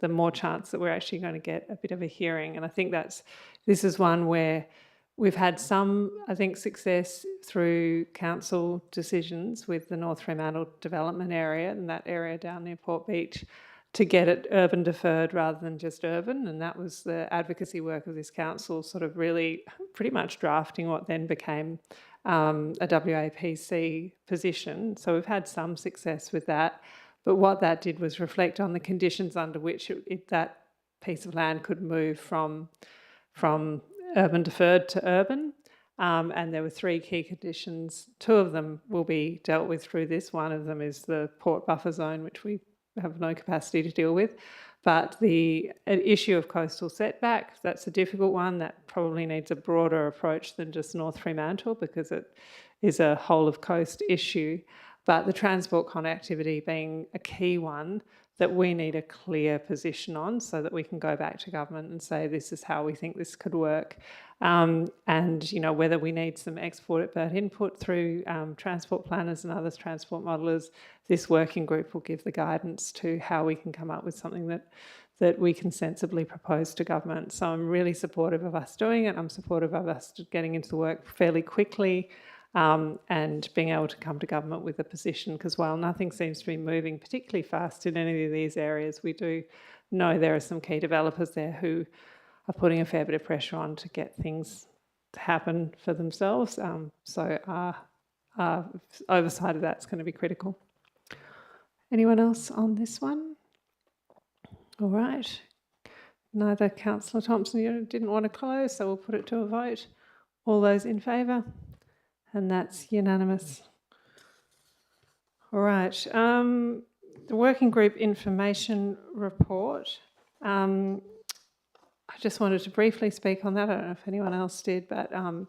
the more chance that we're actually going to get a bit of a hearing. And I think this is one where we've had some, I think, success through council decisions with the North Fremantle development area and that area down near Port Beach to get it urban deferred rather than just urban. And that was the advocacy work of this council, sort of really pretty much drafting what then became a WAPC position. So we've had some success with that. But what that did was reflect on the conditions under which that piece of land could move from urban deferred to urban. And there were 3 key conditions. 2 of them will be dealt with through this. One of them is the port buffer zone, which we have no capacity to deal with. But the issue of coastal setback, that's a difficult one. That probably needs a broader approach than just North Fremantle, because it is a whole of coast issue. But the transport connectivity being a key one that we need a clear position on, so that we can go back to government and say this is how we think this could work. And whether we need some export input through transport planners and other transport modellers, this working group will give the guidance to how we can come up with something that we can sensibly propose to government. So I'm really supportive of us doing it. I'm supportive of us getting into the work fairly quickly, and being able to come to government with a position, because while nothing seems to be moving particularly fast in any of these areas, we do know there are some key developers there who are putting a fair bit of pressure on to get things to happen for themselves. So our oversight of that's going to be critical. Anyone else on this one? All right. Neither Councillor Thompson, you didn't want to close, so we'll put it to a vote. All those in favour? And that's unanimous. All right. The working group information report. I just wanted to briefly speak on that. I don't know if anyone else did, but I'm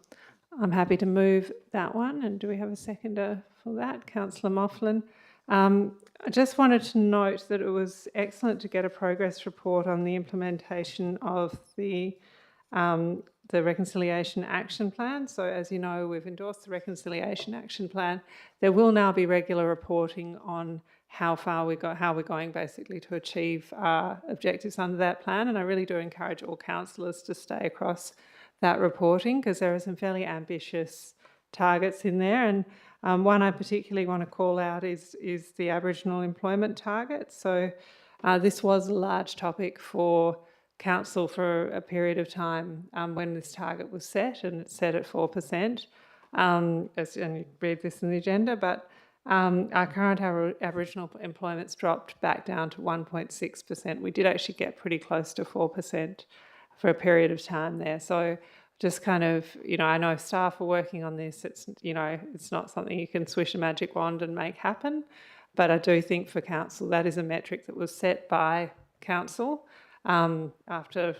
happy to move that one. And do we have a seconder for that? Councillor Moughlin. I just wanted to note that it was excellent to get a progress report on the implementation of the Reconciliation Action Plan. So as you know, we've endorsed the Reconciliation Action Plan. There will now be regular reporting on how we're going basically to achieve our objectives under that plan. And I really do encourage all councillors to stay across that reporting, because there are some fairly ambitious targets in there. And one I particularly want to call out is the Aboriginal employment target. So this was a large topic for council for a period of time when this target was set, and it's set at 4%. And you read this in the agenda, but our current Aboriginal employment's dropped back down to 1.6%. We did actually get pretty close to 4% for a period of time there. So just kind of, I know staff are working on this. It's, it's not something you can swish a magic wand and make happen. But I do think for council, that is a metric that was set by council after,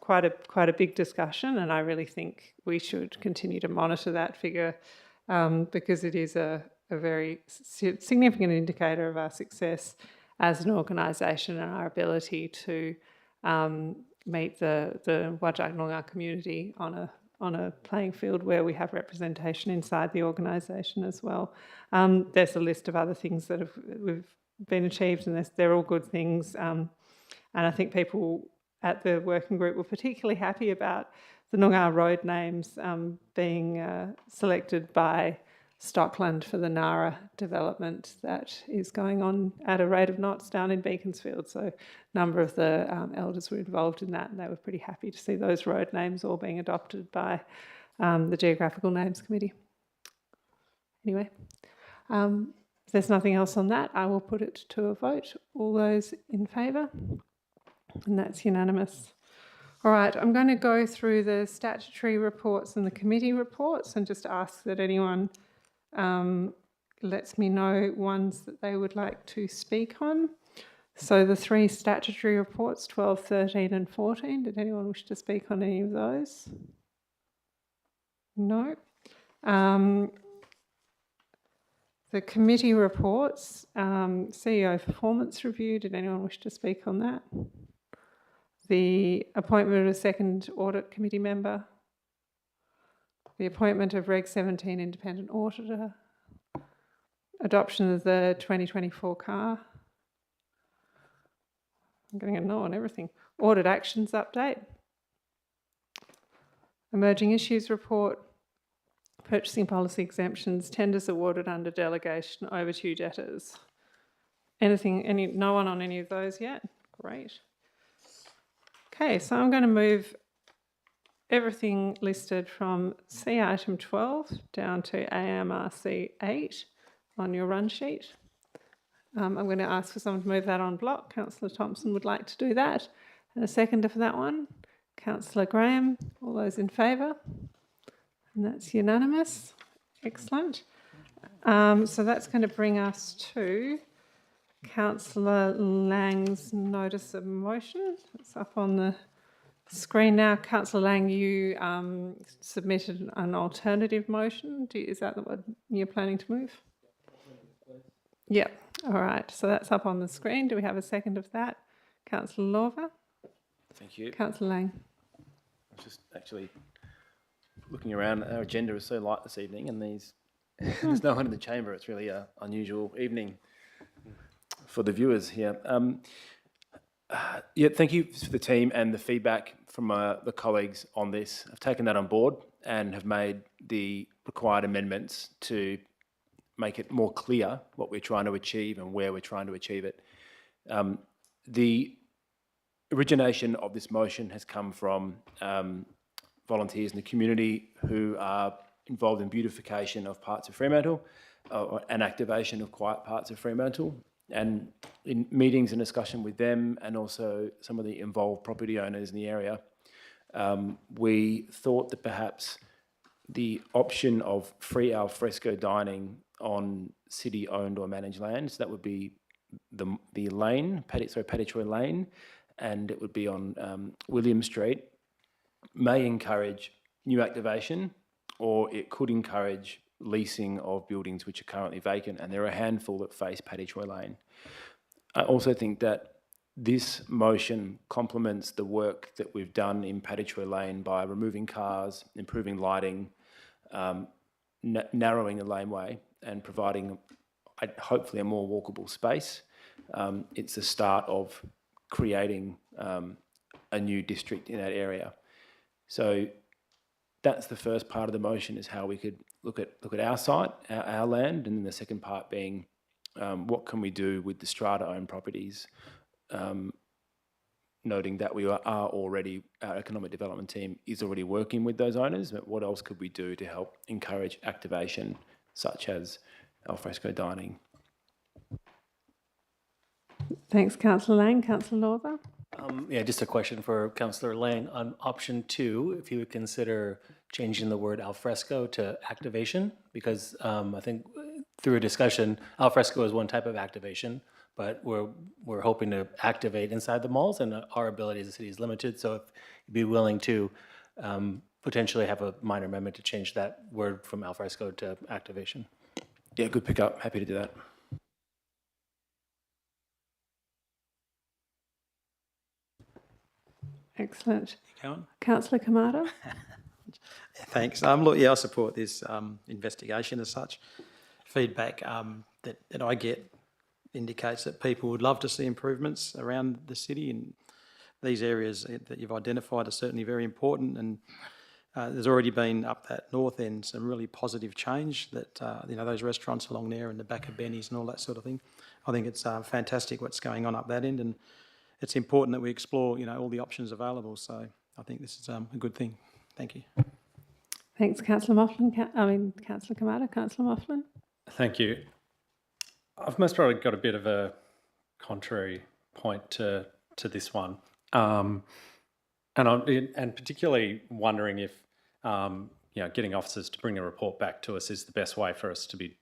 quite a big discussion. And I really think we should continue to monitor that figure because it is a very significant indicator of our success as an organisation and our ability to meet the Whadjuk Noongar community on a playing field where we have representation inside the organisation as well. There's a list of other things that we've been achieved, and they're all good things. And I think people at the working group were particularly happy about the Noongar road names being selected by Stockland for the Nara development that is going on at a rate of knots down in Beaconsfield. So a number of the elders were involved in that, and they were pretty happy to see those road names all being adopted by the Geographical Names Committee. Anyway, if there's nothing else on that, I will put it to a vote. All those in favour? And that's unanimous. All right, I'm going to go through the statutory reports and the committee reports and just ask that anyone lets me know ones that they would like to speak on. So the 3 statutory reports, 12, 13 and 14, did anyone wish to speak on any of those? No. The committee reports, CEO performance review, did anyone wish to speak on that? The appointment of a second audit committee member, the appointment of Reg 17 independent auditor, adoption of the 2024 CAR. I'm getting a no on everything. Audit actions update, emerging issues report, purchasing policy exemptions, tenders awarded under delegation, overdue debtors. No one on any of those yet? Great. Okay, so I'm going to move everything listed from C item 12 down to AMRC 8 on your run sheet. I'm going to ask for someone to move that on block. Councillor Thompson would like to do that. And a seconder for that one. Councillor Graham, all those in favour? And that's unanimous. Excellent. So that's going to bring us to Councillor Lang's notice of motion. It's up on the screen now. Councillor Lang, you submitted an alternative motion. Is that what you're planning to move? Yep. All right. So that's up on the screen. Do we have a second of that? Councillor Lorver? Thank you. Councillor Lang? I was just actually looking around. Our agenda is so light this evening, and there's no one in the chamber. It's really an unusual evening for the viewers here. Thank you for the team and the feedback from the colleagues on this. I've taken that on board and have made the required amendments to make it more clear what we're trying to achieve and where we're trying to achieve it. The origination of this motion has come from volunteers in the community who are involved in beautification of parts of Fremantle and activation of quiet parts of Fremantle. And in meetings and discussion with them and also some of the involved property owners in the area, we thought that perhaps the option of free al fresco dining on city-owned or managed land, so that would be the lane, Patty Lane, and it would be on William Street, may encourage new activation, or it could encourage leasing of buildings which are currently vacant, and there are a handful that face Paddy Troy Lane. I also think that this motion complements the work that we've done in Paddy Troy Lane by removing cars, improving lighting, narrowing the laneway, and providing hopefully a more walkable space. It's the start of creating a new district in that area. So that's the first part of the motion, is how we could look at our site, our land, and then the second part being what can we do with the strata-owned properties, noting that we are already, our economic development team is already working with those owners, but what else could we do to help encourage activation such as alfresco dining? Thanks, Councillor Lang. Councillor Lorver? Yeah, just a question for Councillor Lang on option 2, if you would consider changing the word alfresco to activation, because I think through a discussion, alfresco is one type of activation, but we're hoping to activate inside the malls, and our ability as a city is limited. So if you'd be willing to potentially have a minor amendment to change that word from alfresco to activation. Yeah, good pickup. Happy to do that. Excellent. Cowan? Councillor Kamada? Thanks. Look, yeah, I support this investigation as such. Feedback that I get indicates that people would love to see improvements around the city, and these areas that you've identified are certainly very important. And there's already been up that north end some really positive change that, those restaurants along there and the back of Benny's and all that sort of thing. I think it's fantastic what's going on up that end, and it's important that we explore, all the options available. So I think this is a good thing. Thank you. Thanks, Councillor Mofflin. Councillor Kamada. Councillor Mofflin? Thank you. I've most probably got a bit of a contrary point to this one, and particularly wondering if getting officers to bring a report back to us is the best way for us to be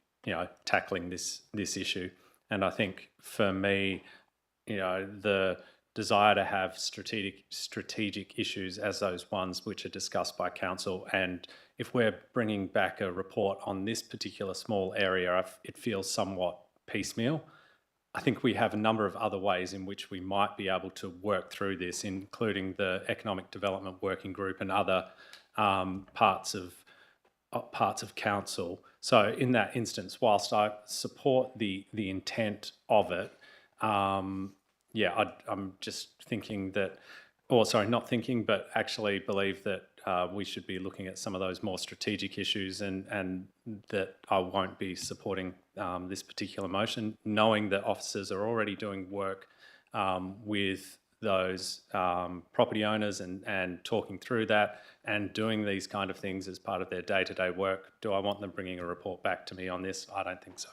tackling this issue. And I think for me, the desire to have strategic issues as those ones which are discussed by council, and if we're bringing back a report on this particular small area, it feels somewhat piecemeal. I think we have a number of other ways in which we might be able to work through this, including the Economic Development Working Group and other parts of council. So in that instance, whilst I support the intent of it, I'm just thinking that, not thinking, but actually believe that we should be looking at some of those more strategic issues, and that I won't be supporting this particular motion, knowing that officers are already doing work with those property owners and talking through that and doing these kind of things as part of their day-to-day work. Do I want them bringing a report back to me on this? I don't think so.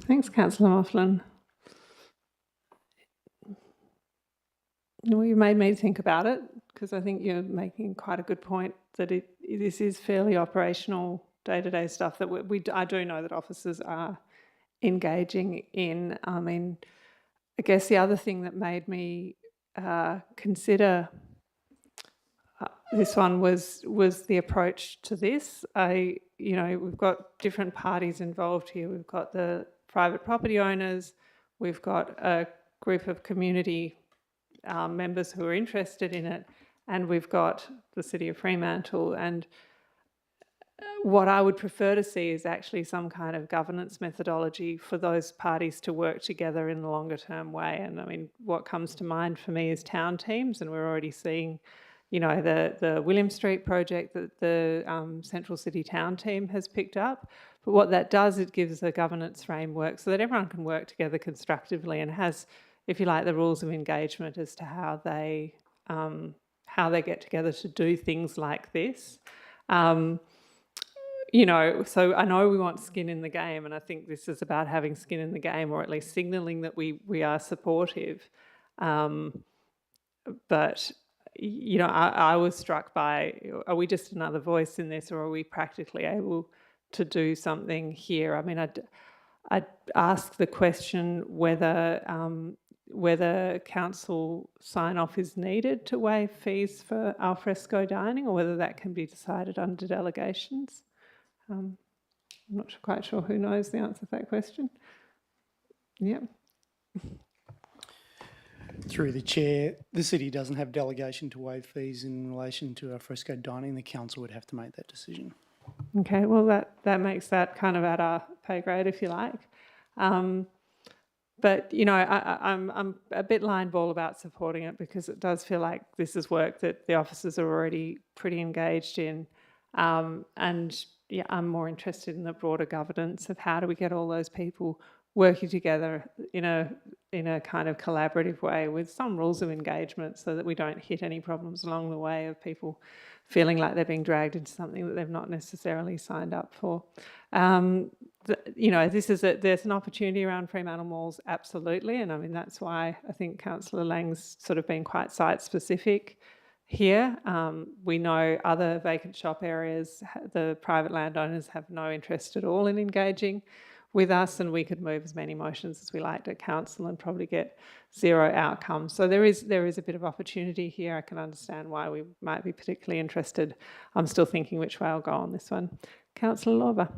Thanks, Councillor Mofflin. Well, you made me think about it, because I think you're making quite a good point that this is fairly operational day-to-day stuff that I do know that officers are engaging in. I guess the other thing that made me consider this one was the approach to this. We've got different parties involved here. We've got the private property owners, we've got a group of community members who are interested in it, and we've got the City of Fremantle. And what I would prefer to see is actually some kind of governance methodology for those parties to work together in a longer term way. And what comes to mind for me is town teams, and we're already seeing, the William Street project that the Central City Town Team has picked up. But what that does, it gives a governance framework so that everyone can work together constructively and has, if you like, the rules of engagement as to how they get together to do things like this. So I know we want skin in the game, and I think this is about having skin in the game, or at least signalling that we are supportive. But I was struck by, are we just another voice in this, or are we practically able to do something here? I'd ask the question whether council sign-off is needed to waive fees for alfresco dining, or whether that can be decided under delegations. I'm not quite sure who knows the answer to that question. Yeah. Through the chair, the city doesn't have delegation to waive fees in relation to alfresco dining. The council would have to make that decision. Okay, well that makes that kind of at our pay grade, if you like. But I'm a bit line ball about supporting it, because it does feel like this is work that the officers are already pretty engaged in, and I'm more interested in the broader governance of how do we get all those people working together in a kind of collaborative way with some rules of engagement, so that we don't hit any problems along the way of people feeling like they're being dragged into something that they've not necessarily signed up for. there's an opportunity around Fremantle malls, absolutely, and I mean that's why I think Councillor Lang's sort of been quite site specific here. We know other vacant shop areas, the private landowners have no interest at all in engaging with us, and we could move as many motions as we liked at council and probably get zero outcomes. So there is a bit of opportunity here. I can understand why we might be particularly interested. I'm still thinking which way I'll go on this one. Councillor Lorber.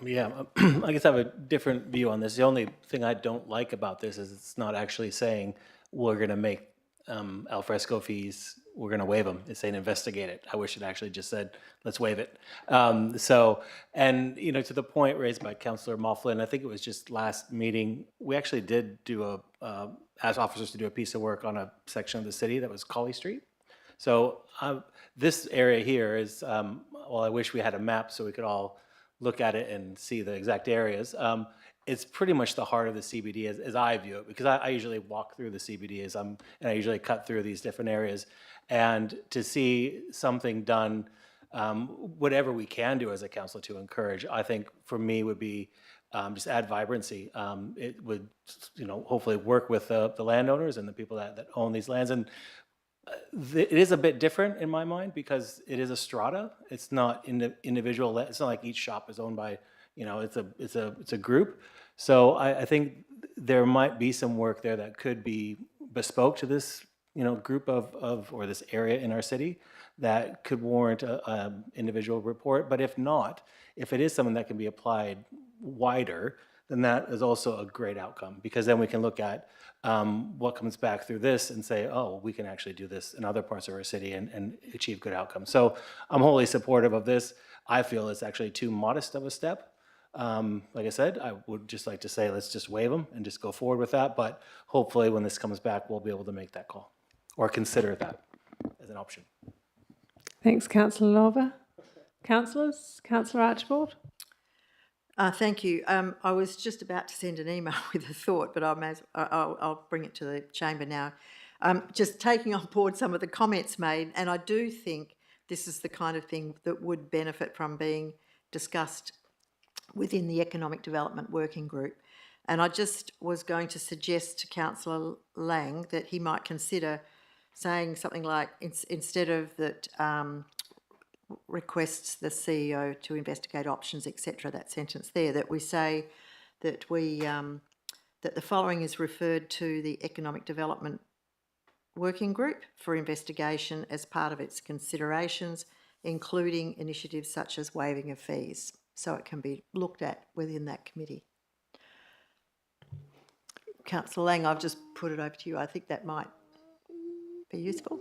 Yeah, I guess I have a different view on this. The only thing I don't like about this is it's not actually saying we're going to make al fresco fees, we're going to waive them. It's saying investigate it. I wish it actually just said, let's waive it. And, to the point raised by Councillor Moughlin, I think it was just last meeting, we actually did do ask officers to do a piece of work on a section of the city that was Colley Street. So this area here is, I wish we had a map so we could all look at it and see the exact areas. It's pretty much the heart of the CBD as I view it, because I usually walk through the CBD and I usually cut through these different areas. And to see something done, whatever we can do as a council to encourage, I think for me would be just add vibrancy. It would, hopefully work with the landowners and the people that own these lands. And it is a bit different in my mind because it is a strata. It's not individual. It's not like each shop is owned by, it's a group. So I think there might be some work there that could be bespoke to this, group or this area in our city that could warrant a individual report. But if not, if it is something that can be applied wider, then that is also a great outcome, because then we can look at what comes back through this and say, oh, we can actually do this in other parts of our city and achieve good outcomes. So I'm wholly supportive of this. I feel it's actually too modest of a step. Like I said, I would just like to say, let's just waive them and just go forward with that. But hopefully when this comes back, we'll be able to make that call or consider that as an option. Thanks, Councillor Lorber. Councillors, Councillor Archibald. Thank you. I was just about to send an email with a thought, but I'll bring it to the chamber now. Just taking on board some of the comments made, and I do think this is the kind of thing that would benefit from being discussed within the Economic Development Working Group. And I just was going to suggest to Councillor Lang that he might consider saying something like, instead of that requests the CEO to investigate options, etc., that sentence there, that we say that that the following is referred to the Economic Development Working Group for investigation as part of its considerations, including initiatives such as waiving of fees, so it can be looked at within that committee. Councillor Lang, I've just put it over to you. I think that might be useful.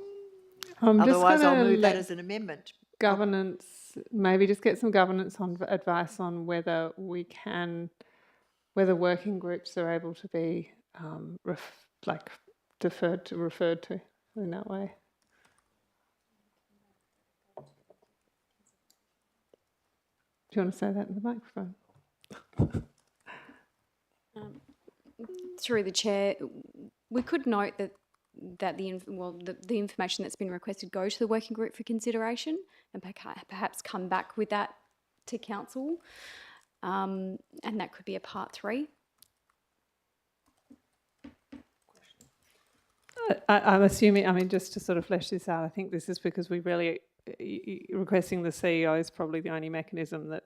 Otherwise, I'll move that as an amendment. Governance, maybe just get some governance advice on whether working groups are able to be referred to in that way. Do you want to say that in the microphone? Through the chair, we could note that the information that's been requested go to the working group for consideration, and perhaps come back with that to council, and that could be a part 3. I'm assuming, just to sort of flesh this out, I think this is because we really, requesting the CEO is probably the only mechanism that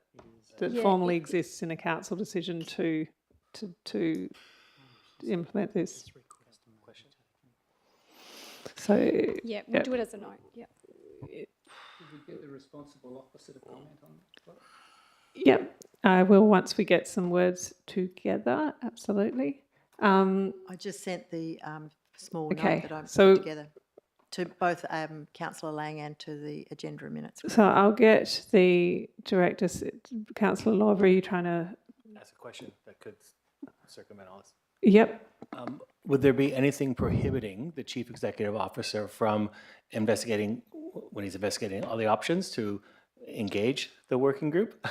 formally exists in a council decision to implement this. So yeah, we'll do it as a note. Yeah. Could we get the responsible officer to comment on that? Yep, I will once we get some words together. Absolutely. I just sent the small note that I've put together to both Councillor Lang and to the agenda minutes. So I'll get the director, Councillor Lorber, are you trying to ask a question that could circumvent all this? Yep. Would there be anything prohibiting the chief executive officer from investigating, when he's investigating all the options, to engage the working group?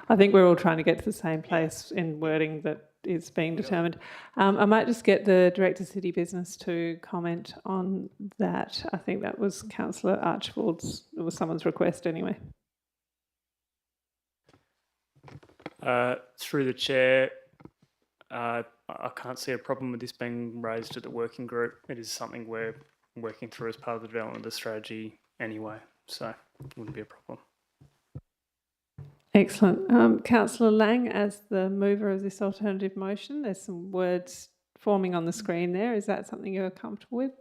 I think we're all trying to get to the same place in wording that is being determined. I might just get the Director of City Business to comment on that. I think that was Councillor Archibald's, it was someone's request anyway. Through the chair, I can't see a problem with this being raised at the working group. It is something we're working through as part of the development of the strategy anyway, so it wouldn't be a problem. Excellent. Councillor Lang, as the mover of this alternative motion, there's some words forming on the screen there. Is that something you're comfortable with?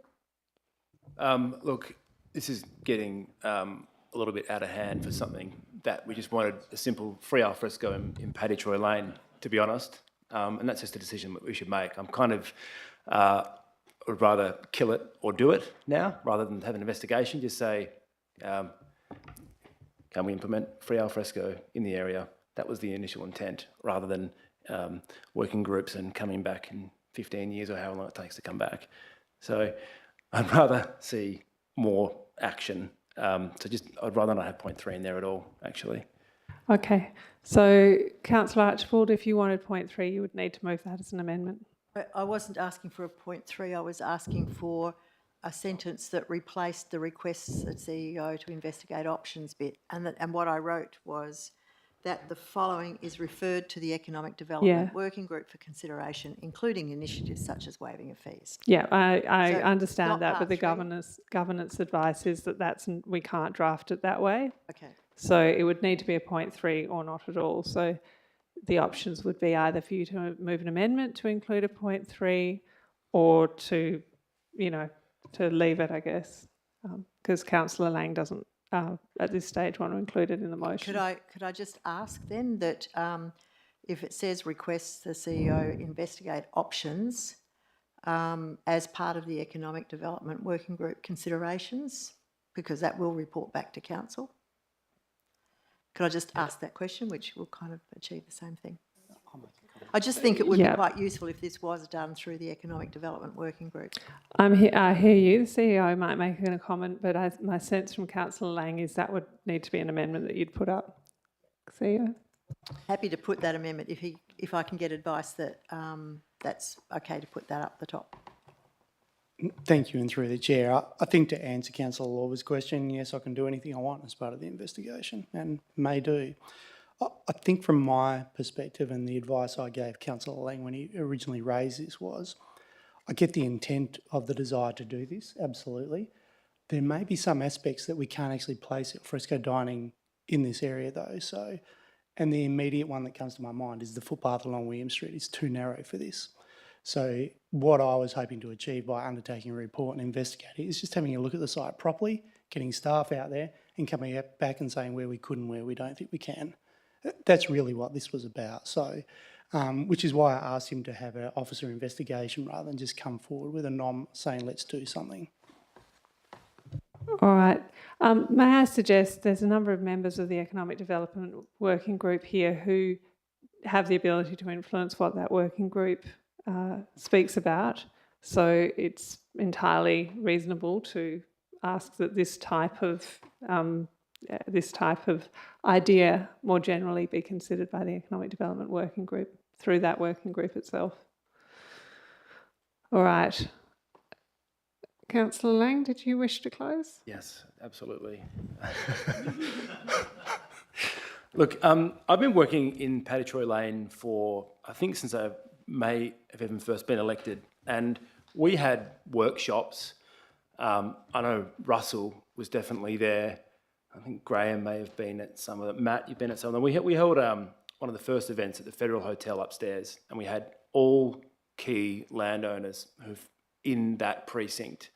Look, this is getting a little bit out of hand for something that we just wanted a simple free al fresco in Paddy Troy Lane, to be honest. And that's just a decision that we should make. I'm kind of, would rather kill it or do it now, rather than have an investigation. Just say, can we implement free al fresco in the area? That was the initial intent, rather than working groups and coming back in 15 years or however long it takes to come back. So I'd rather see more action. I'd rather not have point 3 in there at all, actually. Okay. So, Councillor Archibald, if you wanted point 3, you would need to move that as an amendment. I wasn't asking for a point 3, I was asking for a sentence that replaced the requests at CEO to investigate options bit. And what I wrote was that the following is referred to the Economic Development Working Group for consideration, including initiatives such as waiving of fees. Yeah, I So understand not that, but part the 3. governance advice is that we can't draft it that way. Okay. So it would need to be a point 3 or not at all. So the options would be either for you to move an amendment to include a point 3 or to, to leave it, I guess, because Councillor Lang doesn't at this stage want to include it in the motion. Could I just ask then that if it says requests the CEO investigate options as part of the Economic Development Working Group considerations, because that will report back to council? Could I just ask that question, which will kind of achieve the same thing? I just think it would be quite useful if this was done through the Economic Development Working Group. I hear you. The CEO might make a comment, but my sense from Councillor Lang is that would need to be an amendment that you'd put up. CEO? Happy to put that amendment if I can get advice that that's okay to put that up the top. Thank you, and through the chair, I think to answer Councillor Lawler's question, yes, I can do anything I want as part of the investigation, and may do. I think from my perspective, and the advice I gave Councillor Lang when he originally raised this was, I get the intent of the desire to do this, absolutely. There may be some aspects that we can't actually place al fresco dining in this area though, so, and the immediate one that comes to my mind is the footpath along William Street is too narrow for this. So what I was hoping to achieve by undertaking a report and investigating is just having a look at the site properly, getting staff out there and coming back and saying where we could and where we don't think we can. That's really what this was about. So, which is why I asked him to have an officer investigation rather than just come forward with a nom saying let's do something. All right. May I suggest there's a number of members of the Economic Development Working Group here who have the ability to influence what that working group speaks about. So it's entirely reasonable to ask that this type of idea more generally be considered by the Economic Development Working Group through that working group itself. All right. Councillor Lang, did you wish to close? Yes, absolutely. Look, I've been working in Paddy Troy Lane for, I think, since I may have even first been elected, and we had workshops. I know Russell was definitely there. I think Graham may have been at some of them. Matt, you've been at some of them. We held one of the first events at the Federal Hotel upstairs, and we had all key landowners who've in that precinct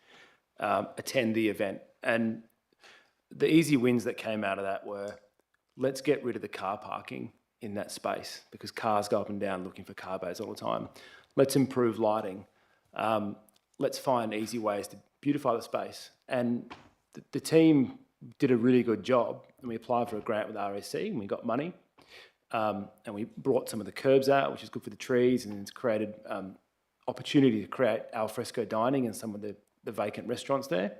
attend the event. And the easy wins that came out of that were, let's get rid of the car parking in that space because cars go up and down looking for car bays all the time. Let's improve lighting. Let's find easy ways to beautify the space. And the team did a really good job, and we applied for a grant with RSC and we got money. And we brought some of the curbs out, which is good for the trees, and it's created opportunity to create al fresco dining in some of the vacant restaurants there.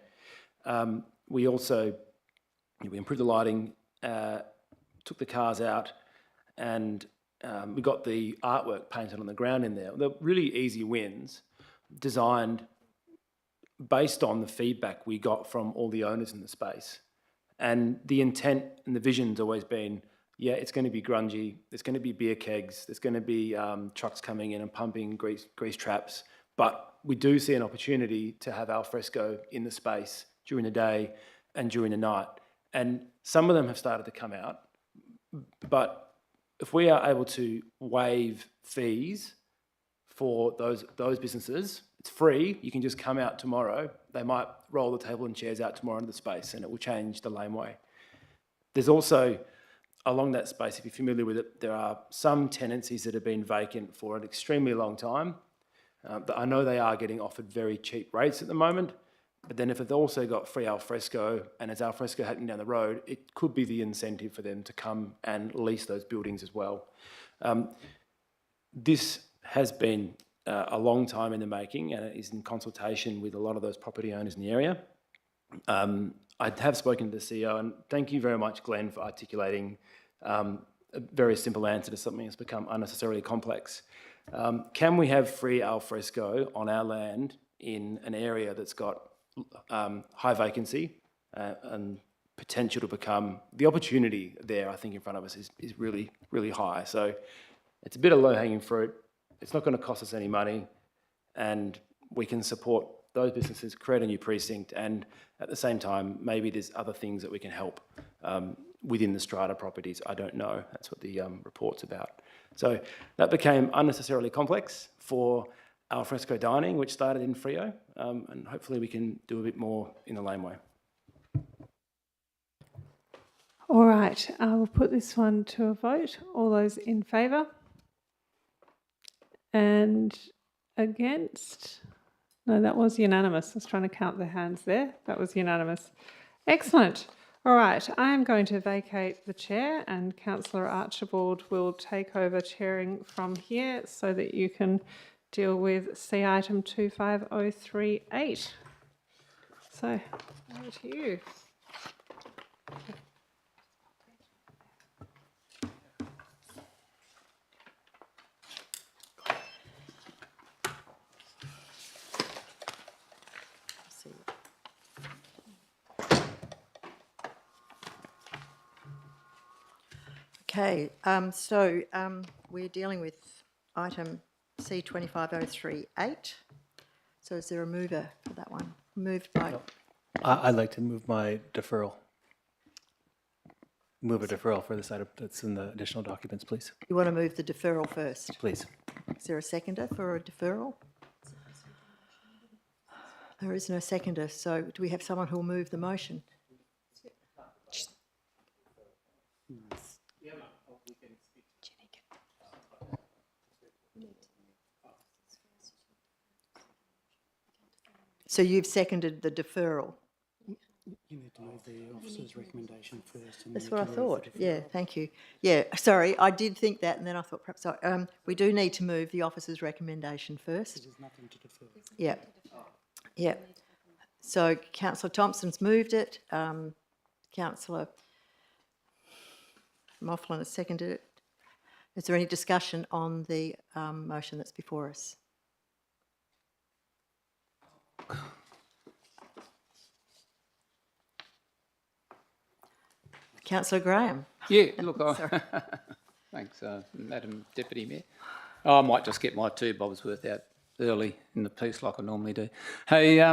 We also we improved the lighting, took the cars out, and we got the artwork painted on the ground in there. They're really easy wins, designed based on the feedback we got from all the owners in the space. And the intent and the vision's always been, yeah, it's going to be grungy. There's going to be beer kegs. There's going to be trucks coming in and pumping grease traps. But we do see an opportunity to have al fresco in the space during the day and during the night. And some of them have started to come out. But if we are able to waive fees for those businesses, it's free. You can just come out tomorrow. They might roll the table and chairs out tomorrow into the space, and it will change the laneway. There's also, along that space, if you're familiar with it, there are some tenancies that have been vacant for an extremely long time. I know they are getting offered very cheap rates at the moment, but then if they've also got free al fresco and it's al fresco happening down the road, it could be the incentive for them to come and lease those buildings as well. This has been a long time in the making, and it is in consultation with a lot of those property owners in the area. I have spoken to the CEO, and thank you very much, Glenn, for articulating a very simple answer to something that's become unnecessarily complex. Can we have free al fresco on our land in an area that's got high vacancy and potential to become, the opportunity there, I think, in front of us is really, really high. So it's a bit of low-hanging fruit. It's not going to cost us any money, and we can support those businesses, create a new precinct, and at the same time, maybe there's other things that we can help within the strata properties. I don't know. That's what the report's about. So that became unnecessarily complex for al fresco dining, which started in Freo, and hopefully we can do a bit more in the laneway. All right, I will put this one to a vote. All those in favour? And against? No, that was unanimous. I was trying to count the hands there. That was unanimous. Excellent. All right, I am going to vacate the chair, and Councillor Archibald will take over chairing from here so that you can deal with C item 25038. So, over to you. Okay, we're dealing with item C25038. So is there a mover for that one? Moved by... I'd like to move my deferral. Move a deferral for this item that's in the additional documents, please. You want to move the deferral first? Please. Is there a seconder for a deferral? There is no seconder, so do we have someone who will move the motion? So you've seconded the deferral? You need to move the officer's recommendation first. That's what I thought. Yeah, thank you. Yeah, sorry, I did think that, and then I thought perhaps we do need to move the officer's recommendation first. There's nothing to defer. Yeah, yeah. So Councillor Thompson's moved it. Councillor Mofflin has seconded it. Is there any discussion on the motion that's before us? Councillor Graham. Yeah, look, thanks, Madam Deputy Mayor. I might just get my 2 bobs worth out early in the piece like I normally do. Hey,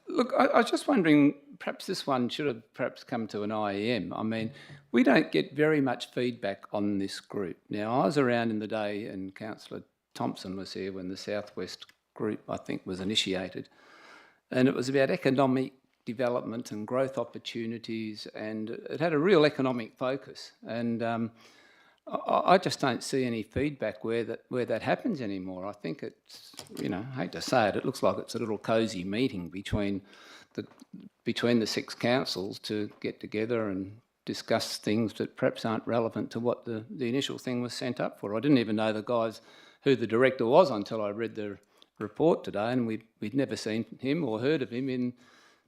look, I was just wondering, perhaps this one should have perhaps come to an IEM. I mean, we don't get very much feedback on this group. Now, I was around in the day and Councillor Thompson was here when the Southwest group, I think, was initiated. And it was about economic development and growth opportunities, and it had a real economic focus. And I just don't see any feedback where that happens anymore. I think it's, I hate to say it, it looks like it's a little cosy meeting between the 6 councils to get together and discuss things that perhaps aren't relevant to what the initial thing was sent up for. I didn't even know the guys who the director was until I read the report today, and we'd never seen him or heard of him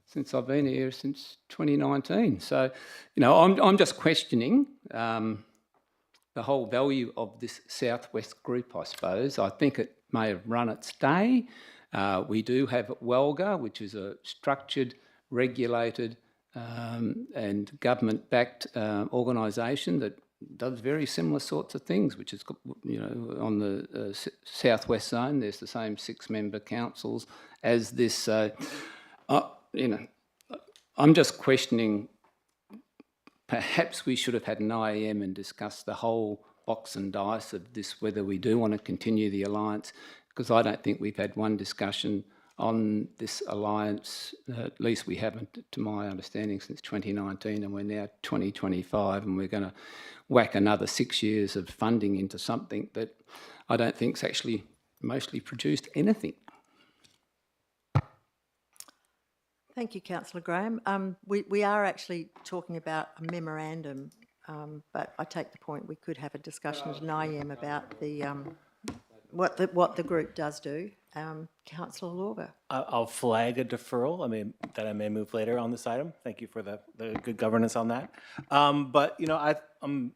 since I've been here since 2019. So, I'm just questioning the whole value of this Southwest group, I suppose. I think it may have run its day. We do have WELGA, which is a structured, regulated and government-backed organisation that does very similar sorts of things, which is, on the southwest zone, there's the same 6-member councils as this. I'm just questioning, perhaps we should have had an IEM and discussed the whole box and dice of this, whether we do want to continue the alliance, because I don't think we've had one discussion on this alliance, at least we haven't, to my understanding, since 2019, and we're now 2025, and we're going to whack another 6 years of funding into something that I don't think's actually mostly produced anything. Thank you, Councillor Graham. We are actually talking about a memorandum, but I take the point we could have a discussion at an IEM about the what the group does do. Councillor Lorber. I'll flag a deferral. That I may move later on this item. Thank you for the good governance on that. But I'm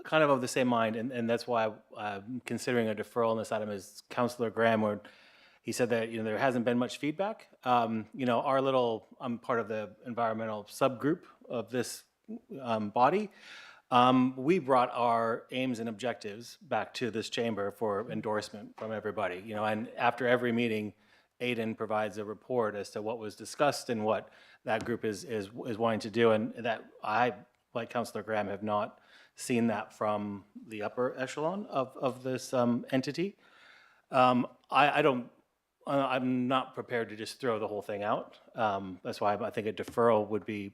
kind of the same mind, and that's why I'm considering a deferral on this item as Councillor Graham, where he said that there hasn't been much feedback. I'm part of the environmental subgroup of this body. We brought our aims and objectives back to this chamber for endorsement from everybody. And after every meeting, Aidan provides a report as to what was discussed and what that group is wanting to do, and that I, like Councillor Graham, have not seen that from the upper echelon of this entity. I'm not prepared to just throw the whole thing out. That's why I think a deferral would be,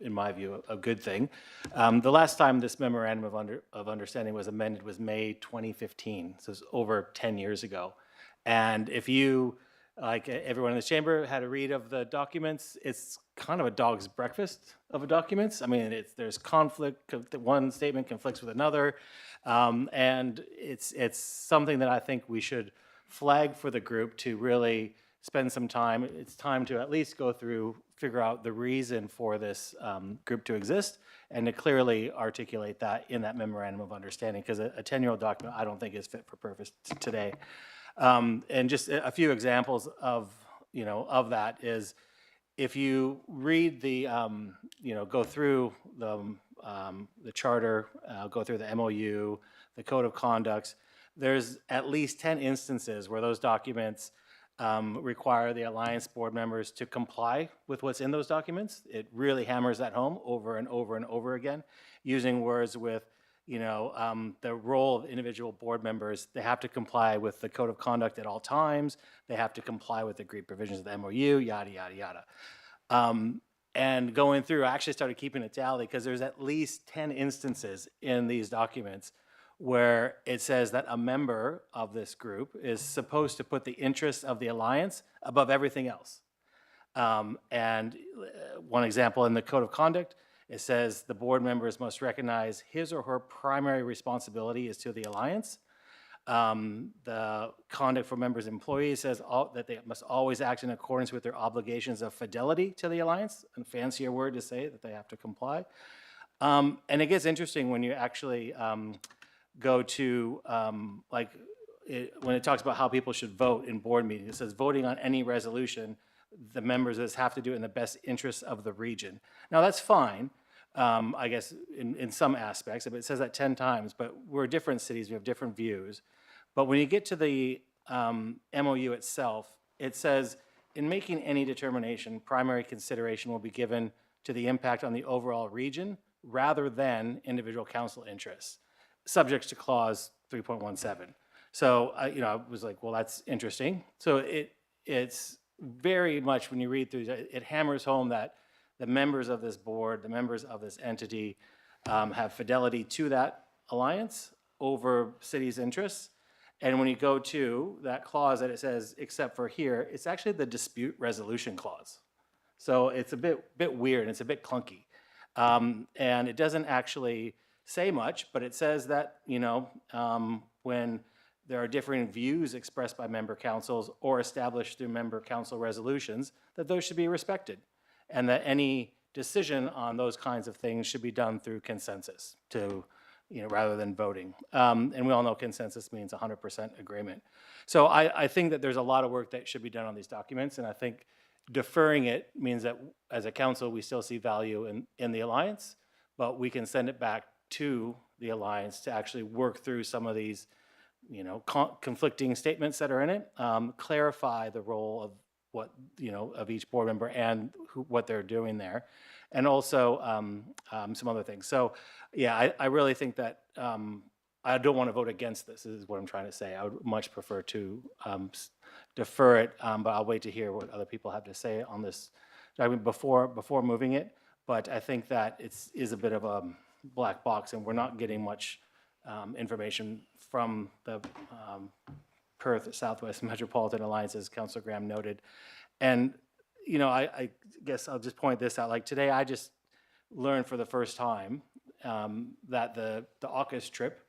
in my view, a good thing. The last time this memorandum of understanding was amended was May 2015, so it's over 10 years ago. And if you, like everyone in this chamber, had a read of the documents, it's kind of a dog's breakfast of documents. There's conflict. One statement conflicts with another, and it's something that I think we should flag for the group to really spend some time. It's time to at least go through, figure out the reason for this group to exist, and to clearly articulate that in that memorandum of understanding, because a 10-year-old document I don't think is fit for purpose today. And just a few examples of that is, if you read the go through the charter, go through the MOU, the code of conducts, there's at least 10 instances where those documents require the Alliance board members to comply with what's in those documents. It really hammers that home over and over and over again, using words with, the role of individual board members. They have to comply with the code of conduct at all times. They have to comply with the agreed provisions of the MOU, yada, yada, yada. And going through, I actually started keeping a tally, because there's at least 10 instances in these documents where it says that a member of this group is supposed to put the interests of the Alliance above everything else. And one example in the Code of Conduct, it says the board members must recognize his or her primary responsibility is to the Alliance. The conduct for members and employees says that they must always act in accordance with their obligations of fidelity to the Alliance, a fancier word to say that they have to comply. And it gets interesting when you actually go to, when it talks about how people should vote in board meetings. It says voting on any resolution, the members of this have to do it in the best interests of the region. Now, that's fine, I guess, in some aspects, but it says that 10 times, but we're different cities, we have different views. But when you get to the MOU itself, it says, in making any determination, primary consideration will be given to the impact on the overall region rather than individual council interests, subject to clause 3.17. So, I was like, well, that's interesting. So it's very much, when you read through, it hammers home that the members of this board, the members of this entity have fidelity to that alliance over city's interests. And when you go to that clause that it says, except for here, it's actually the dispute resolution clause. So it's a bit weird, and it's a bit clunky. And it doesn't actually say much, but it says that, when there are differing views expressed by member councils or established through member council resolutions, that those should be respected, and that any decision on those kinds of things should be done through consensus rather than voting. And we all know consensus means 100% agreement. So I think that there's a lot of work that should be done on these documents, and I think deferring it means that as a council, we still see value in the alliance, but we can send it back to the alliance to actually work through some of these, you know, conflicting statements that are in it, clarify the role of what, you know, of each board member and what they're doing there, and also some other things. So, yeah, I really think that I don't want to vote against this. This is what I'm trying to say. I would much prefer to defer it, but I'll wait to hear what other people have to say on this document before moving it. But I think that is a bit of a black box, and we're not getting much information from the Perth Southwest Metropolitan Alliance, as Councillor Graham noted. And, you know, I guess I'll just point this out. Like today, I just learned for the first time that the AUKUS trip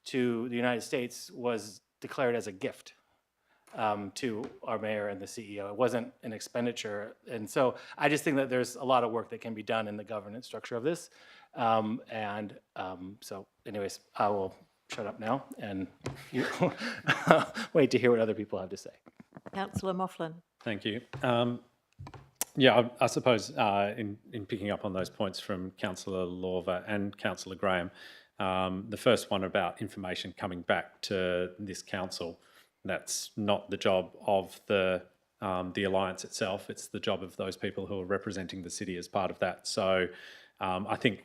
to the United States was declared as a gift to our mayor and the CEO. It wasn't an expenditure. And so I just think that there's a lot of work that can be done in the governance structure of this. So anyways, I will shut up now and wait to hear what other people have to say. Councillor Moughlin. Thank you. Yeah, I suppose in picking up on those points from Councillor Lorver and Councillor Graham, the first one about information coming back to this council, that's not the job of the alliance itself. It's the job of those people who are representing the city as part of that. So I think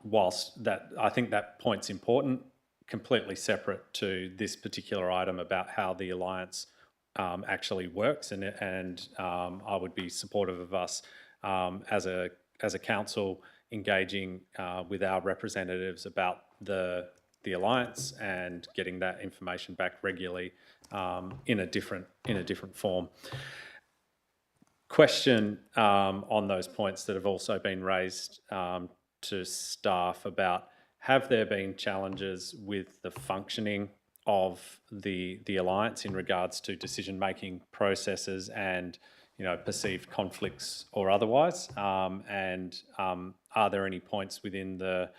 whilst that, I think that point's important, completely separate to this particular item about how the alliance actually works, and I would be supportive of us as a council engaging with our representatives about the alliance and getting that information back regularly in a different form. Question on those points that have also been raised to staff about, have there been challenges with the functioning of the alliance in regards to decision-making processes and, you know, perceived conflicts or otherwise? And are there any points within the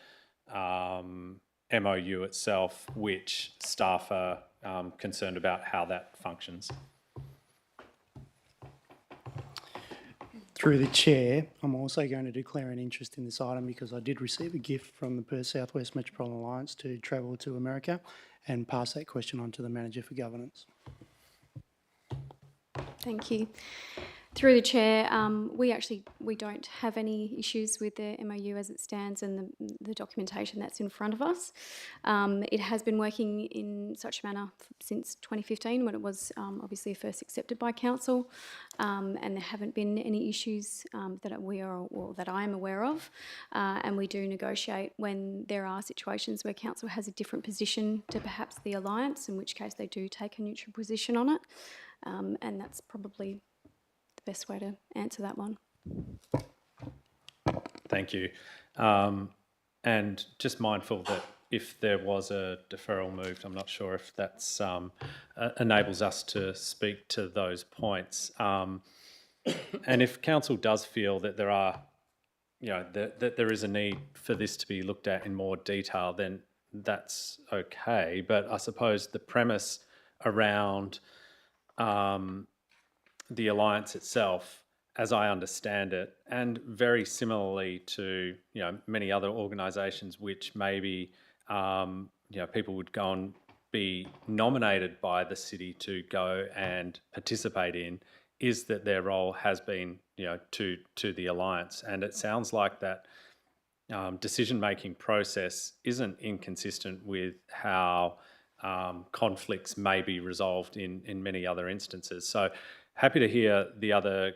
MOU itself which staff are concerned about how that functions? Through the chair, I'm also going to declare an interest in this item because I did receive a gift from the Perth Southwest Metropolitan Alliance to travel to America, and pass that question on to the Manager for Governance. Thank you. Through the chair, we don't have any issues with the MOU as it stands and the documentation that's in front of us. It has been working in such a manner since 2015 when it was obviously first accepted by council, and there haven't been any issues that we are or that I am aware of. And we do negotiate when there are situations where council has a different position to perhaps the alliance, in which case they do take a neutral position on it, and that's probably best way to answer that one. Thank you. And just mindful that if there was a deferral moved, I'm not sure if that's enables us to speak to those points. And if council does feel that there are, you know, that there is a need for this to be looked at in more detail, then that's okay. But I suppose the premise around the alliance itself, as I understand it, and very similarly to, you know, many other organisations which maybe you know, people would go and be nominated by the city to go and participate in, is that their role has been, you know, to the alliance. And it sounds like that decision-making process isn't inconsistent with how conflicts may be resolved in many other instances. So happy to hear the other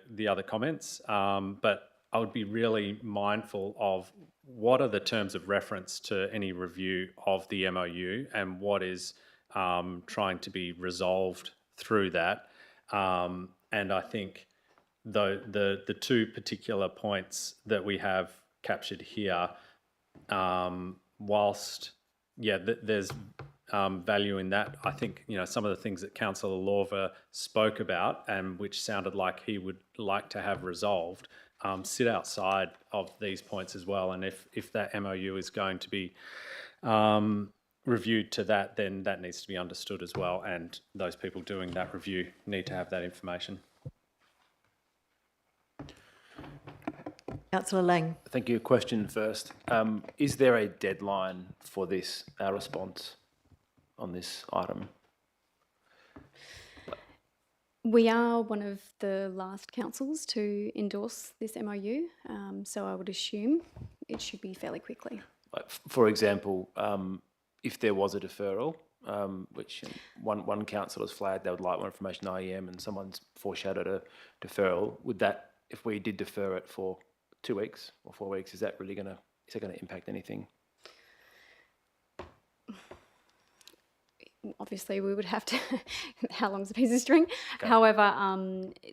comments, but I would be really mindful of what are the terms of reference to any review of the MOU and what is trying to be resolved through that. And I think the two particular points that we have captured here, whilst, yeah, there's value in that, I think, you know, some of the things that Councillor Lorver spoke about and which sounded like he would like to have resolved sit outside of these points as well. And if that MOU is going to be reviewed to that, then that needs to be understood as well. And those people doing that review need to have that information. Councillor Lang. Thank you. Question first. Is there a deadline for this, our response on this item? We are one of the last councils to endorse this MOU, so I would assume it should be fairly quickly. Like, for example, if there was a deferral, which one council has flagged they would like more information on IEM and someone's foreshadowed a deferral, would that, if we did defer it for 2 weeks or 4 weeks, is that really going to impact anything? Obviously, we would have to, how long's a piece of string? Okay. However,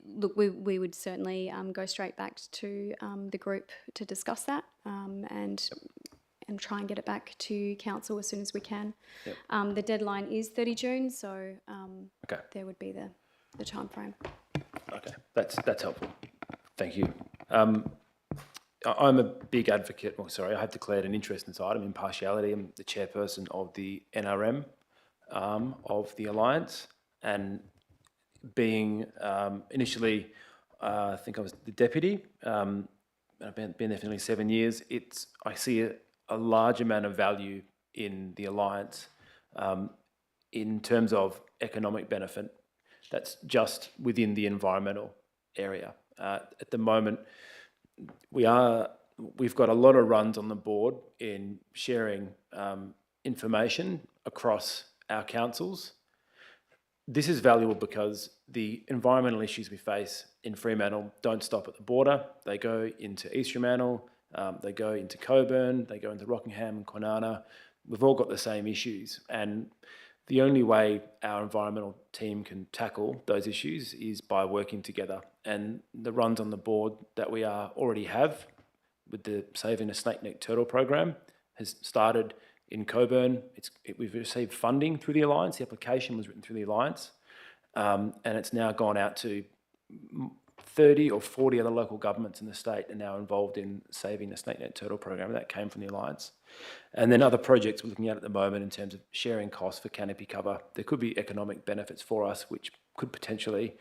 look, we would certainly go straight back to the group to discuss that and try and get it back to council as soon as we can. Yep. The deadline is 30 June, so okay. There would be the time frame. Okay, that's helpful. Thank you. I'm a big advocate, I have declared an interest in this item, impartiality. I'm the chairperson of the NRM of the Alliance, and being initially, I think I was the deputy, I've been there for nearly 7 years. I see a large amount of value in the Alliance in terms of economic benefit. That's just within the environmental area. At the moment, we've got a lot of runs on the board in sharing information across our councils. This is valuable because the environmental issues we face in Fremantle don't stop at the border. They go into East Fremantle, they go into Coburn, they go into Rockingham and Kwinana. We've all got the same issues, and the only way our environmental team can tackle those issues is by working together. And the runs on the board that we already have with the Saving a Snake Neck Turtle program has started in Coburn. We've received funding through the Alliance. The application was written through the Alliance, and it's now gone out to 30 or 40 other local governments in the state are now involved in Saving the Snake Neck Turtle program. That came from the Alliance. And then other projects we're looking at the moment in terms of sharing costs for canopy cover. There could be economic benefits for us, which could potentially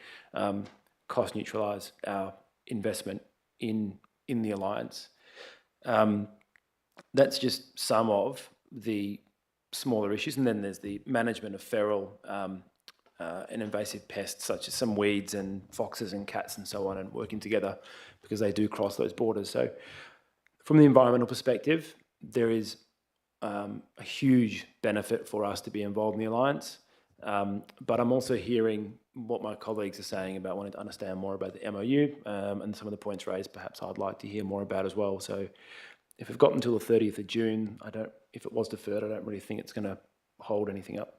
cost neutralise our investment in the Alliance. That's just some of the smaller issues. And then there's the management of feral and invasive pests, such as some weeds and foxes and cats and so on, and working together because they do cross those borders. So from the environmental perspective, there is a huge benefit for us to be involved in the Alliance. But I'm also hearing what my colleagues are saying about wanting to understand more about the MOU and some of the points raised perhaps I'd like to hear more about as well. So if we've got until the 30th of June, if it was deferred, I don't really think it's going to hold anything up.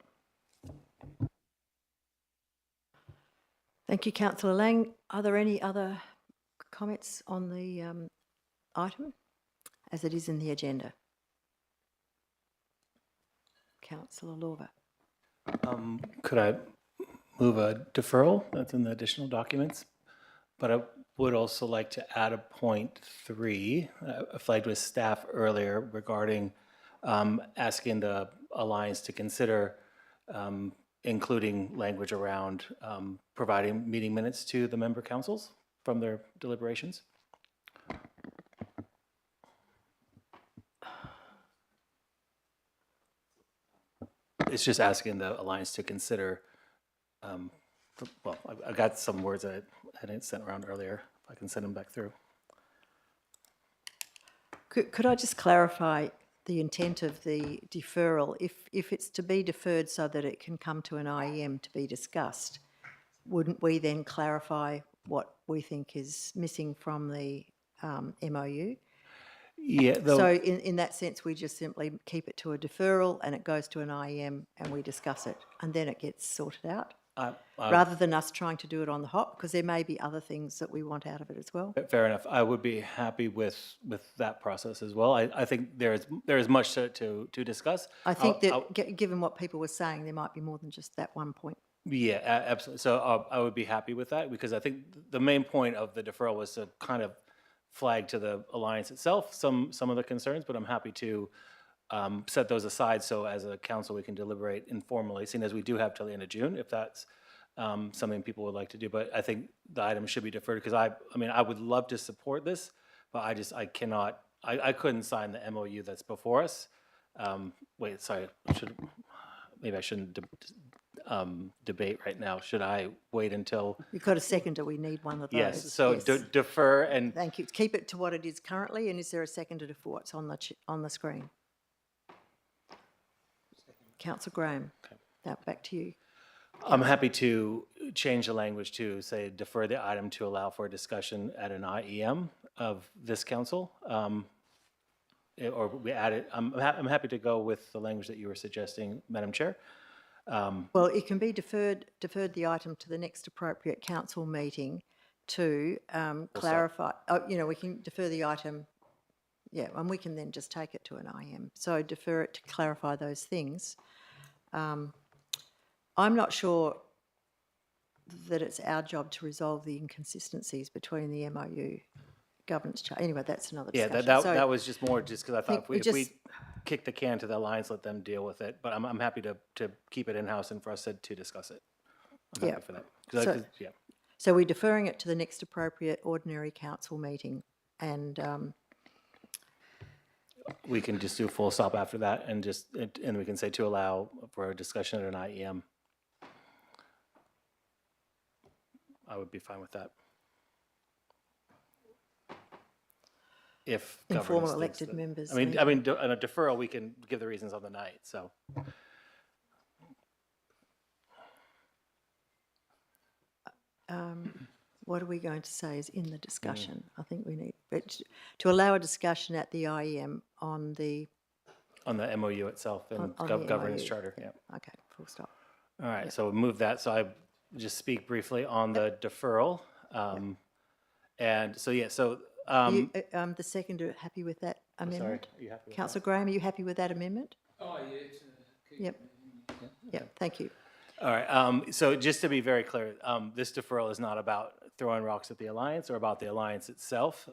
Thank you, Councillor Lang. Are there any other comments on the item as it is in the agenda? Councillor Lorber. Could I move a deferral that's in the additional documents? But I would also like to add a point 3. I flagged with staff earlier regarding asking the Alliance to consider including language around providing meeting minutes to the member councils from their deliberations. It's just asking the Alliance to consider, well, I got some words that I hadn't sent around earlier. If I can send them back through. Could I just clarify the intent of the deferral? If it's to be deferred so that it can come to an IEM to be discussed, wouldn't we then clarify what we think is missing from the MOU? Yeah. So in that sense, we just simply keep it to a deferral and it goes to an IEM and we discuss it and then it gets sorted out, rather than us trying to do it on the hop, because there may be other things that we want out of it as well. Fair enough. I would be happy with that process as well. I think there is much to discuss. I think given what people were saying, there might be more than just that one point. Yeah, absolutely. So I would be happy with that, because I think the main point of the deferral was to kind of flag to the Alliance itself some of the concerns, but I'm happy to set those aside so as a council we can deliberate informally, seeing as we do have till the end of June, if that's something people would like to do. But I think the item should be deferred because I mean, I would love to support this, but I cannot, I couldn't sign the MOU that's before us. Wait, sorry, maybe I shouldn't debate right now. Should I wait until? You've got a seconder, we need one of those. Yes, so Yes. defer and, Thank you. Keep it to what it is currently, and is there a seconder for what's on the screen? Councillor Graham, now back to you. I'm happy to change the language to say defer the item to allow for discussion at an IEM of this council. Or we add it, I'm happy to go with the language that you were suggesting, Madam Chair. Well, it can be deferred the item to the next appropriate council meeting to clarify, we can defer the item, and we can then just take it to an IM. So defer it to clarify those things. I'm not sure that it's our job to resolve the inconsistencies between the MOU governance chart. Anyway, that's another Yeah, discussion. that was just more just because I thought we if we just- kick the can to the Alliance, let them deal with it. But I'm happy to keep it in-house and for us to discuss it. I'm Yeah. happy for that. 'Cause So- yeah. So we're deferring it to the next appropriate ordinary council meeting, and We can just do a full stop after that and and we can say to allow for a discussion at an IEM. I would be fine with that. If informal governance thinks elected that- members. I mean, on a deferral, we can give the reasons on the night, so. What are we going to say is in the discussion? I think we need, but to allow a discussion at the IEM on the, On the MOU itself and On the governance MOU. charter, yeah. okay, full stop. All right, so we'll move that. So I just speak briefly on the deferral. And so, yeah, so, The seconder, happy with that amendment? are you happy with Councillor Graham, are you happy with that amendment? Oh, yeah. Yep. Yep, thank you. all right, so just to be very clear, this deferral is not about throwing rocks at the Alliance or about the Alliance itself.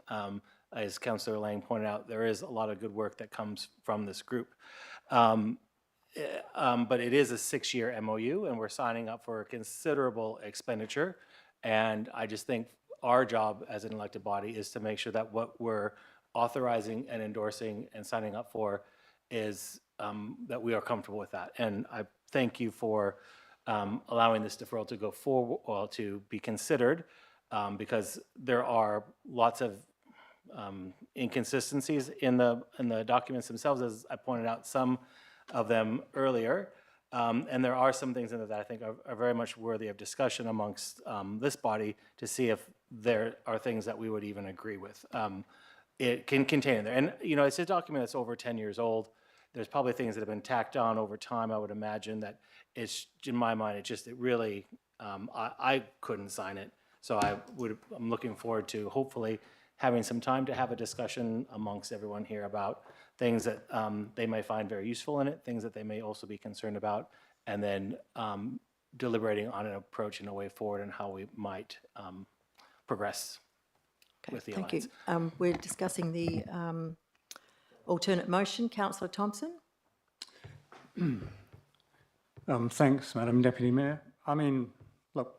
As Councillor Lang pointed out, there is a lot of good work that comes from this group. But it is a 6-year MOU, and we're signing up for a considerable expenditure. And I just think our job as an elected body is to make sure that what we're authorizing and endorsing and signing up for is that we are comfortable with that. And I thank you for allowing this deferral to go forward, or to be considered, because there are lots of inconsistencies in the documents themselves, as I pointed out some of them earlier. And there are some things in there that I think are very much worthy of discussion amongst this body to see if there are things that we would even agree with. It can contain in there. And, it's a document that's over 10 years old. There's probably things that have been tacked on over time, I would imagine, that it's, in my mind, it really, I couldn't sign it. So I'm looking forward to hopefully having some time to have a discussion amongst everyone here about things that they may find very useful in it, things that they may also be concerned about, and then deliberating on an approach and a way forward and how we might progress with the Thank Alliance. you. We're discussing the alternate motion. Councillor Thompson? Thanks, Madam Deputy Mayor. I mean, look,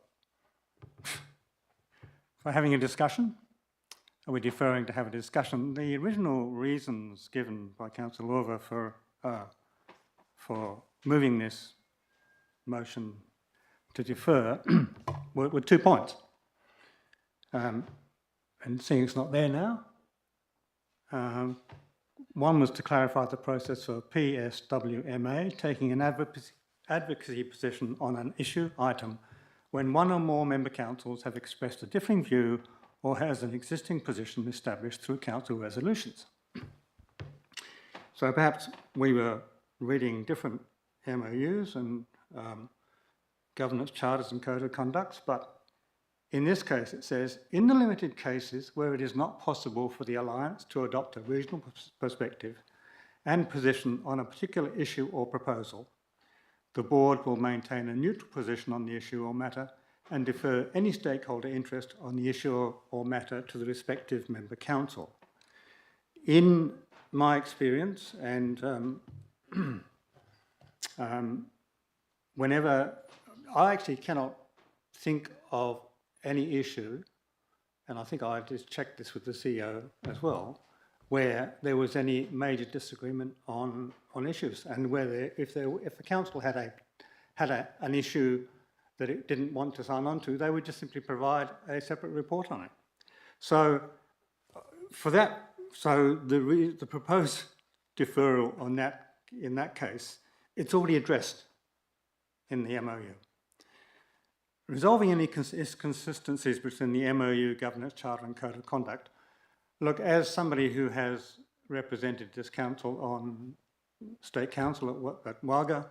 we're having a discussion. We're deferring to have a discussion. The original reasons given by Councillor Lorver for moving this motion to defer were 2 points. And seeing it's not there now, one was to clarify the process for PSWMA, taking an advocacy position on an issue item when one or more member councils have expressed a differing view or has an existing position established through council resolutions. So perhaps we were reading different MOUs and governance charters and code of conducts, but in this case it says, in the limited cases where it is not possible for the Alliance to adopt a regional perspective and position on a particular issue or proposal, the board will maintain a neutral position on the issue or matter and defer any stakeholder interest on the issue or matter to the respective member council. In my experience, and whenever I actually cannot think of any issue and I think I just checked this with the CEO as well, where there was any major disagreement on issues, and whether if the council had an issue that it didn't want to sign on to, they would just simply provide a separate report on it. So for that, the proposed deferral on that, in that case, it's already addressed in the MOU. Resolving any inconsistencies between the MOU, Governance Charter and Code of Conduct. Look, as somebody who has represented this council on State Council at Wagga,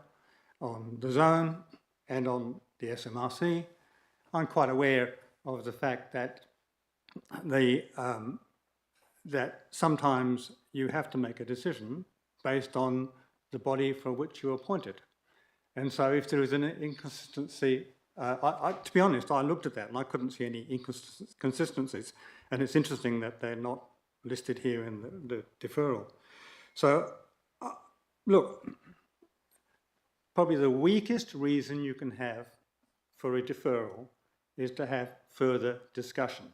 on the zone and on the SMRC, I'm quite aware of the fact that that sometimes you have to make a decision based on the body for which you're appointed. And so if there is an inconsistency, to be honest, I looked at that and I couldn't see any inconsistencies. And it's interesting that they're not listed here in the deferral. So, look, probably the weakest reason you can have for a deferral is to have further discussion.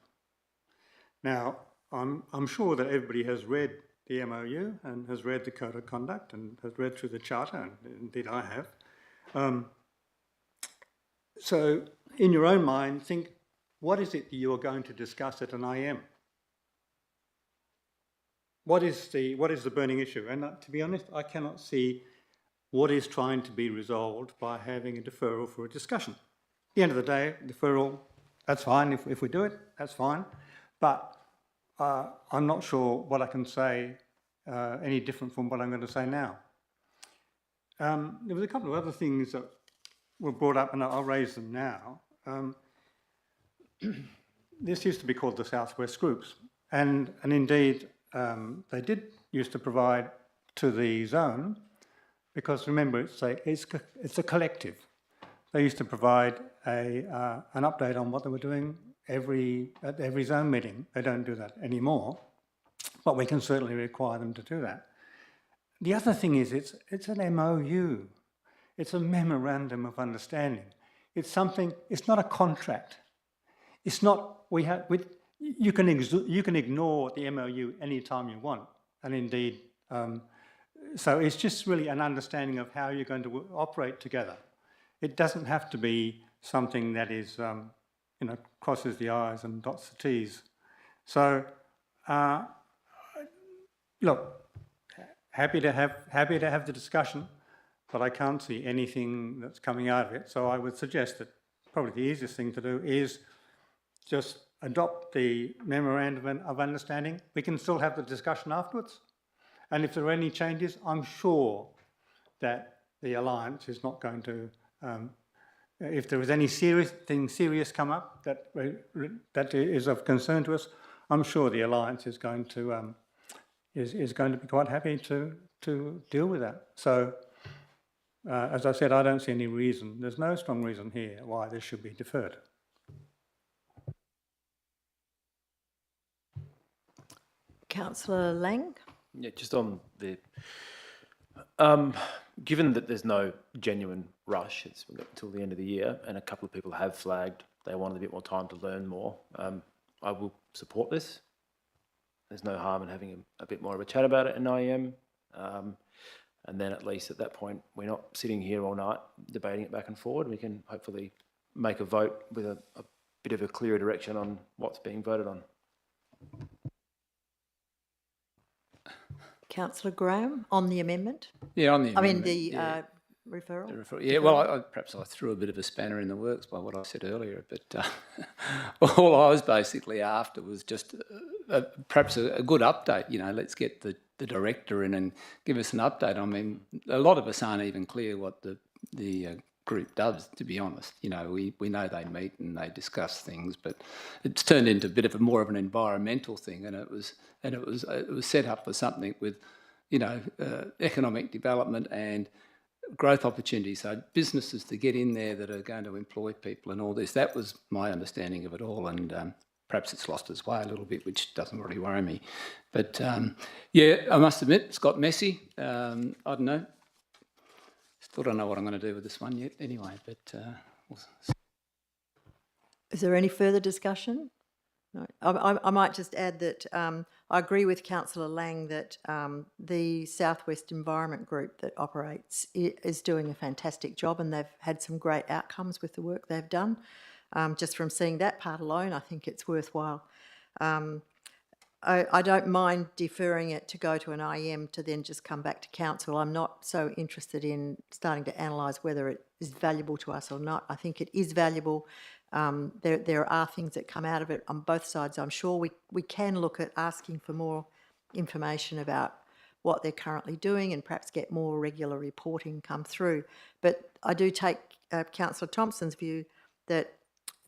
Now, I'm sure that everybody has read the MOU and has read the Code of Conduct and has read through the Charter, and indeed I have. So, in your own mind, think, what is it that you are going to discuss at an IM? What is the burning issue? And to be honest, I cannot see what is trying to be resolved by having a deferral for a discussion. At the end of the day, deferral, that's fine. If we do it, that's fine. But I'm not sure what I can say any different from what I'm going to say now. There was a couple of other things that were brought up, and I'll raise them now. This used to be called the Southwest Groups, and indeed they did used to provide to the zone, because remember it's a collective. They used to provide an update on what they were doing at every zone meeting. They don't do that anymore, but we can certainly require them to do that. The other thing is it's an MOU. It's a memorandum of understanding. It's something. It's not a contract. It's not. You can ignore the MOU anytime you want, and indeed, so it's just really an understanding of how you're going to operate together. It doesn't have to be something that is, crosses the I's and dots the T's. So, look, happy to have the discussion, but I can't see anything that's coming out of it. So I would suggest that probably the easiest thing to do is just adopt the memorandum of understanding. We can still have the discussion afterwards. And if there are any changes, I'm sure that the Alliance is not going to, if there is any serious come up that is of concern to us, I'm sure the Alliance is going to be quite happy to deal with that. So, as I said, I don't see any reason, there's no strong reason here why this should be deferred. Councillor Lang? Yeah, just on the, given that there's no genuine rush, it's until the end of the year, and a couple of people have flagged they wanted a bit more time to learn more, I will support this. There's no harm in having a bit more of a chat about it in IEM, and then at least at that point we're not sitting here all night debating it back and forward. We can hopefully make a vote with a bit of a clearer direction on what's being voted on. Councillor Graham, on the amendment? Yeah, on the amendment. I mean, the referral? Yeah, well, perhaps I threw a bit of a spanner in the works by what I said earlier, but all I was basically after was just perhaps a good update. Let's get the director in and give us an update. I mean, a lot of us aren't even clear what the group does, to be honest. We know they meet and they discuss things, but it's turned into a bit of more of an environmental thing, and it was set up for something with, economic development and growth opportunities, so businesses to get in there that are going to employ people and all this. That was my understanding of it all, and perhaps it's lost its way a little bit, which doesn't really worry me. But yeah, I must admit, it's got messy. I don't know. Still don't know what I'm going to do with this one yet anyway, but we'll see. Is there any further discussion? No, I might just add that I agree with Councillor Lang that the Southwest Environment Group that operates is doing a fantastic job, and they've had some great outcomes with the work they've done. Just from seeing that part alone, I think it's worthwhile. I don't mind deferring it to go to an IM to then just come back to council. I'm not so interested in starting to analyse whether it is valuable to us or not. I think it is valuable. There are things that come out of it on both sides. I'm sure we can look at asking for more information about what they're currently doing and perhaps get more regular reporting come through. But I do take Councillor Thompson's view that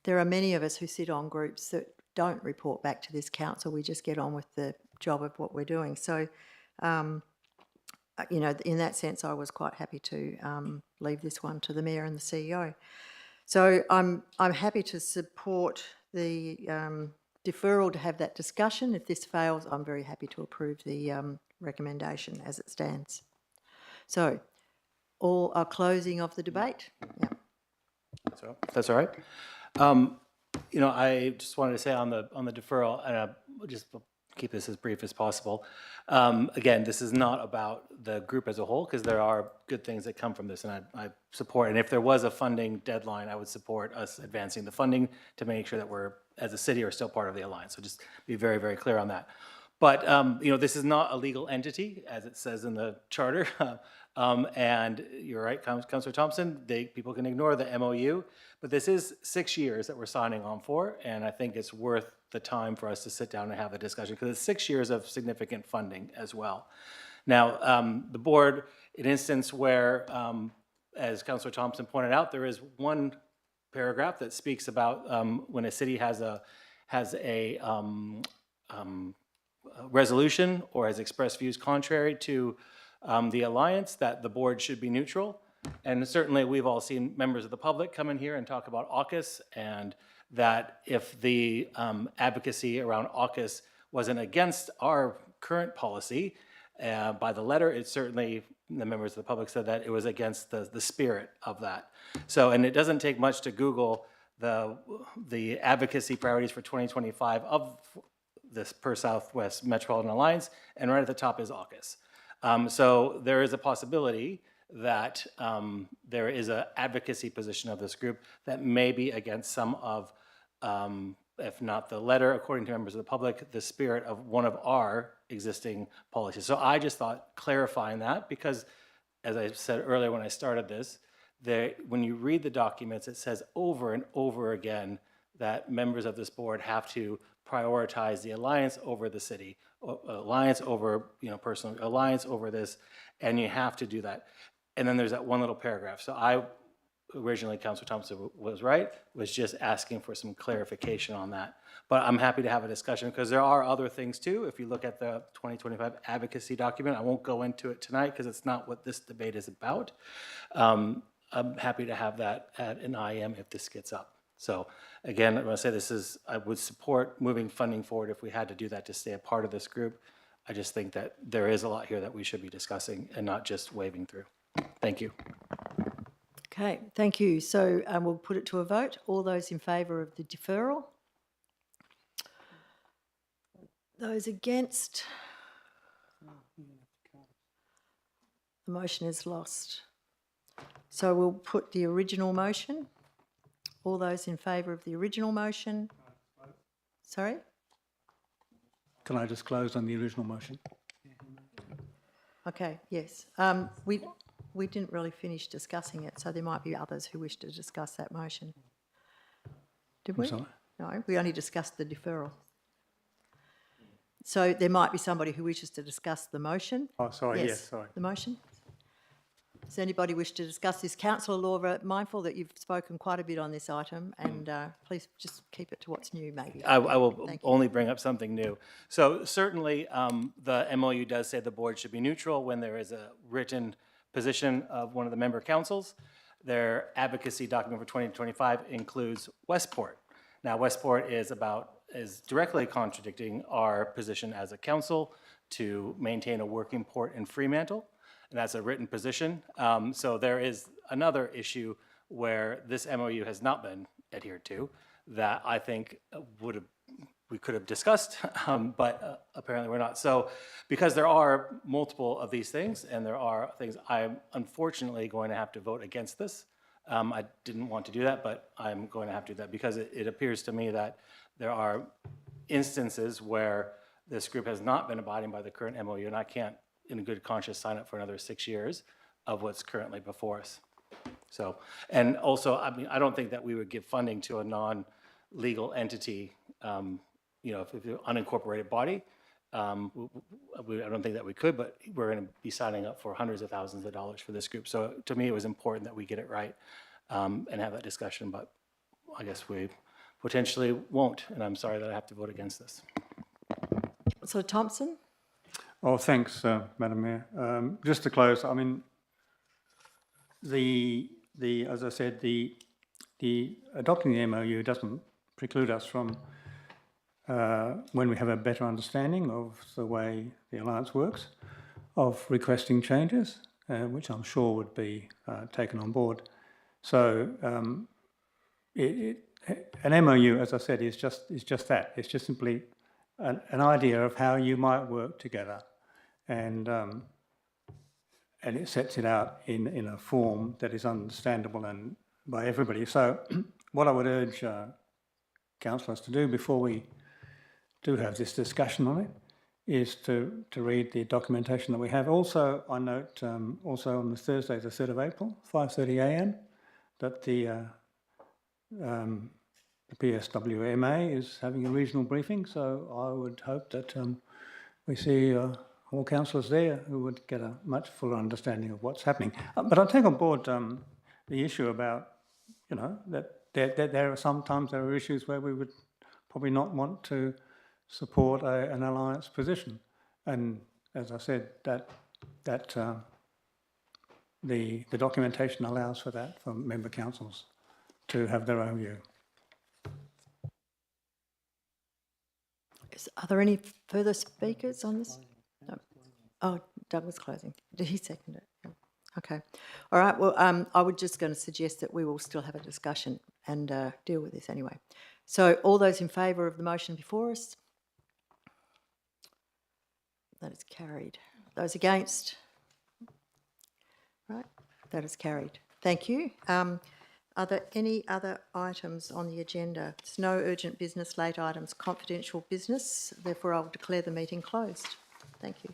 there are many of us who sit on groups that don't report back to this council. We just get on with the job of what we're doing. So, you know, in that sense, I was quite happy to leave this one to the Mayor and the CEO. So I'm happy to support the deferral to have that discussion. If this fails, I'm very happy to approve the recommendation as it stands. So, all are closing of the debate. Yeah. So if that's all right. You know, I just wanted to say on the deferral, and I'll just keep this as brief as possible. Again, this is not about the group as a whole, because there are good things that come from this, and I support. And if there was a funding deadline, I would support us advancing the funding to make sure that we're, as a city, are still part of the alliance. So just be very, very clear on that. But you know, this is not a legal entity, as it says in the charter. And you're right, Councillor Thompson, people can ignore the MOU, but this is 6 years that we're signing on for, and I think it's worth the time for us to sit down and have a discussion, because it's 6 years of significant funding as well. Now, the board, an instance where, as Councillor Thompson pointed out, there is one paragraph that speaks about when a city has a resolution or has expressed views contrary to the alliance, that the board should be neutral. And certainly we've all seen members of the public come in here and talk about AUKUS, and that if the advocacy around AUKUS wasn't against our current policy by the letter, it certainly, the members of the public said that it was against the spirit of that. So, and it doesn't take much to Google the advocacy priorities for 2025 of this per Southwest Metropolitan Alliance, and right at the top is AUKUS. So there is a possibility that there is an advocacy position of this group that may be against some of, if not the letter, according to members of the public, the spirit of one of our existing policies. So I just thought clarifying that, because as I said earlier when I started this, when you read the documents, it says over and over again that members of this board have to prioritize the alliance over the city, alliance over, you know, personal alliance over this, and you have to do that. And then there's that one little paragraph. So I originally, Councillor Thompson was right, was just asking for some clarification on that. But I'm happy to have a discussion, because there are other things too. If you look at the 2025 advocacy document, I won't go into it tonight because it's not what this debate is about. I'm happy to have that at an IM if this gets up. So again, I'm going to say this is, I would support moving funding forward if we had to do that to stay a part of this group. I just think that there is a lot here that we should be discussing and not just waving through. Thank you. Okay, thank you. So we'll put it to a vote. All those in favour of the deferral? Those against? The motion is lost. So we'll put the original motion. All those in favour of the original motion? Sorry? Can I just close on the original motion? Okay, yes. We didn't really finish discussing it, so there might be others who wish to discuss that motion. Did we? sorry? No, we only discussed the deferral. So there might be somebody who wishes to discuss the motion. Oh, sorry, yes, sorry. The motion. Does anybody wish to discuss this? Councillor Laura, mindful that you've spoken quite a bit on this item, and please just keep it to what's new, maybe. I will only bring up something new. So certainly the MOU does say the board should be neutral when there is a written position of one of the member councils. Their advocacy document for 2025 includes Westport. Now Westport is directly contradicting our position as a council to maintain a working port in Fremantle. And that's a written position. So there is another issue where this MOU has not been adhered to that I think would we could have discussed, but apparently we're not. So because there are multiple of these things, and there are things, I'm unfortunately going to have to vote against this. I didn't want to do that, but I'm going to have to do that because it appears to me that there are instances where this group has not been abiding by the current MOU, and I can't, in good conscience, sign up for another 6 years of what's currently before us. So, and also, I mean, I don't think that we would give funding to a non-legal entity, you know, if you're an unincorporated body. I don't think that we could, but we're going to be signing up for hundreds of thousands of dollars for this group. So to me, it was important that we get it right and have that discussion, but I guess we potentially won't, and I'm sorry that I have to vote against this. Councillor Thompson? Oh, thanks, Madam Mayor. Just to close, I mean, as I said, the adopting the MOU doesn't preclude us from, when we have a better understanding of the way the Alliance works, of requesting changes, which I'm sure would be taken on board. So an MOU, as I said, is just that. It's just simply an idea of how you might work together, and it sets it out in a form that is understandable and by everybody. So what I would urge councillors to do before we do have this discussion on it is to read the documentation that we have. Also, I note also on the Thursday, the 3rd of April, 5:30 a.m, that the PSWMA is having a regional briefing. So I would hope that we see all councillors there who would get a much fuller understanding of what's happening. But I take on board the issue about, you know, that there are sometimes there are issues where we would probably not want to support an alliance position, and as I said, that the documentation allows for that, for member councils to have their own view. Are there any further speakers on this? No. Oh, Doug was closing. Did he second it? Yeah. Okay. All right. Well, I was just going to suggest that we will still have a discussion and deal with this anyway. So all those in favour of the motion before us? That is carried. Those against? Right. That is carried. Thank you. Are there any other items on the agenda? There's no urgent business, late items, confidential business. Therefore, I'll declare the meeting closed. Thank you.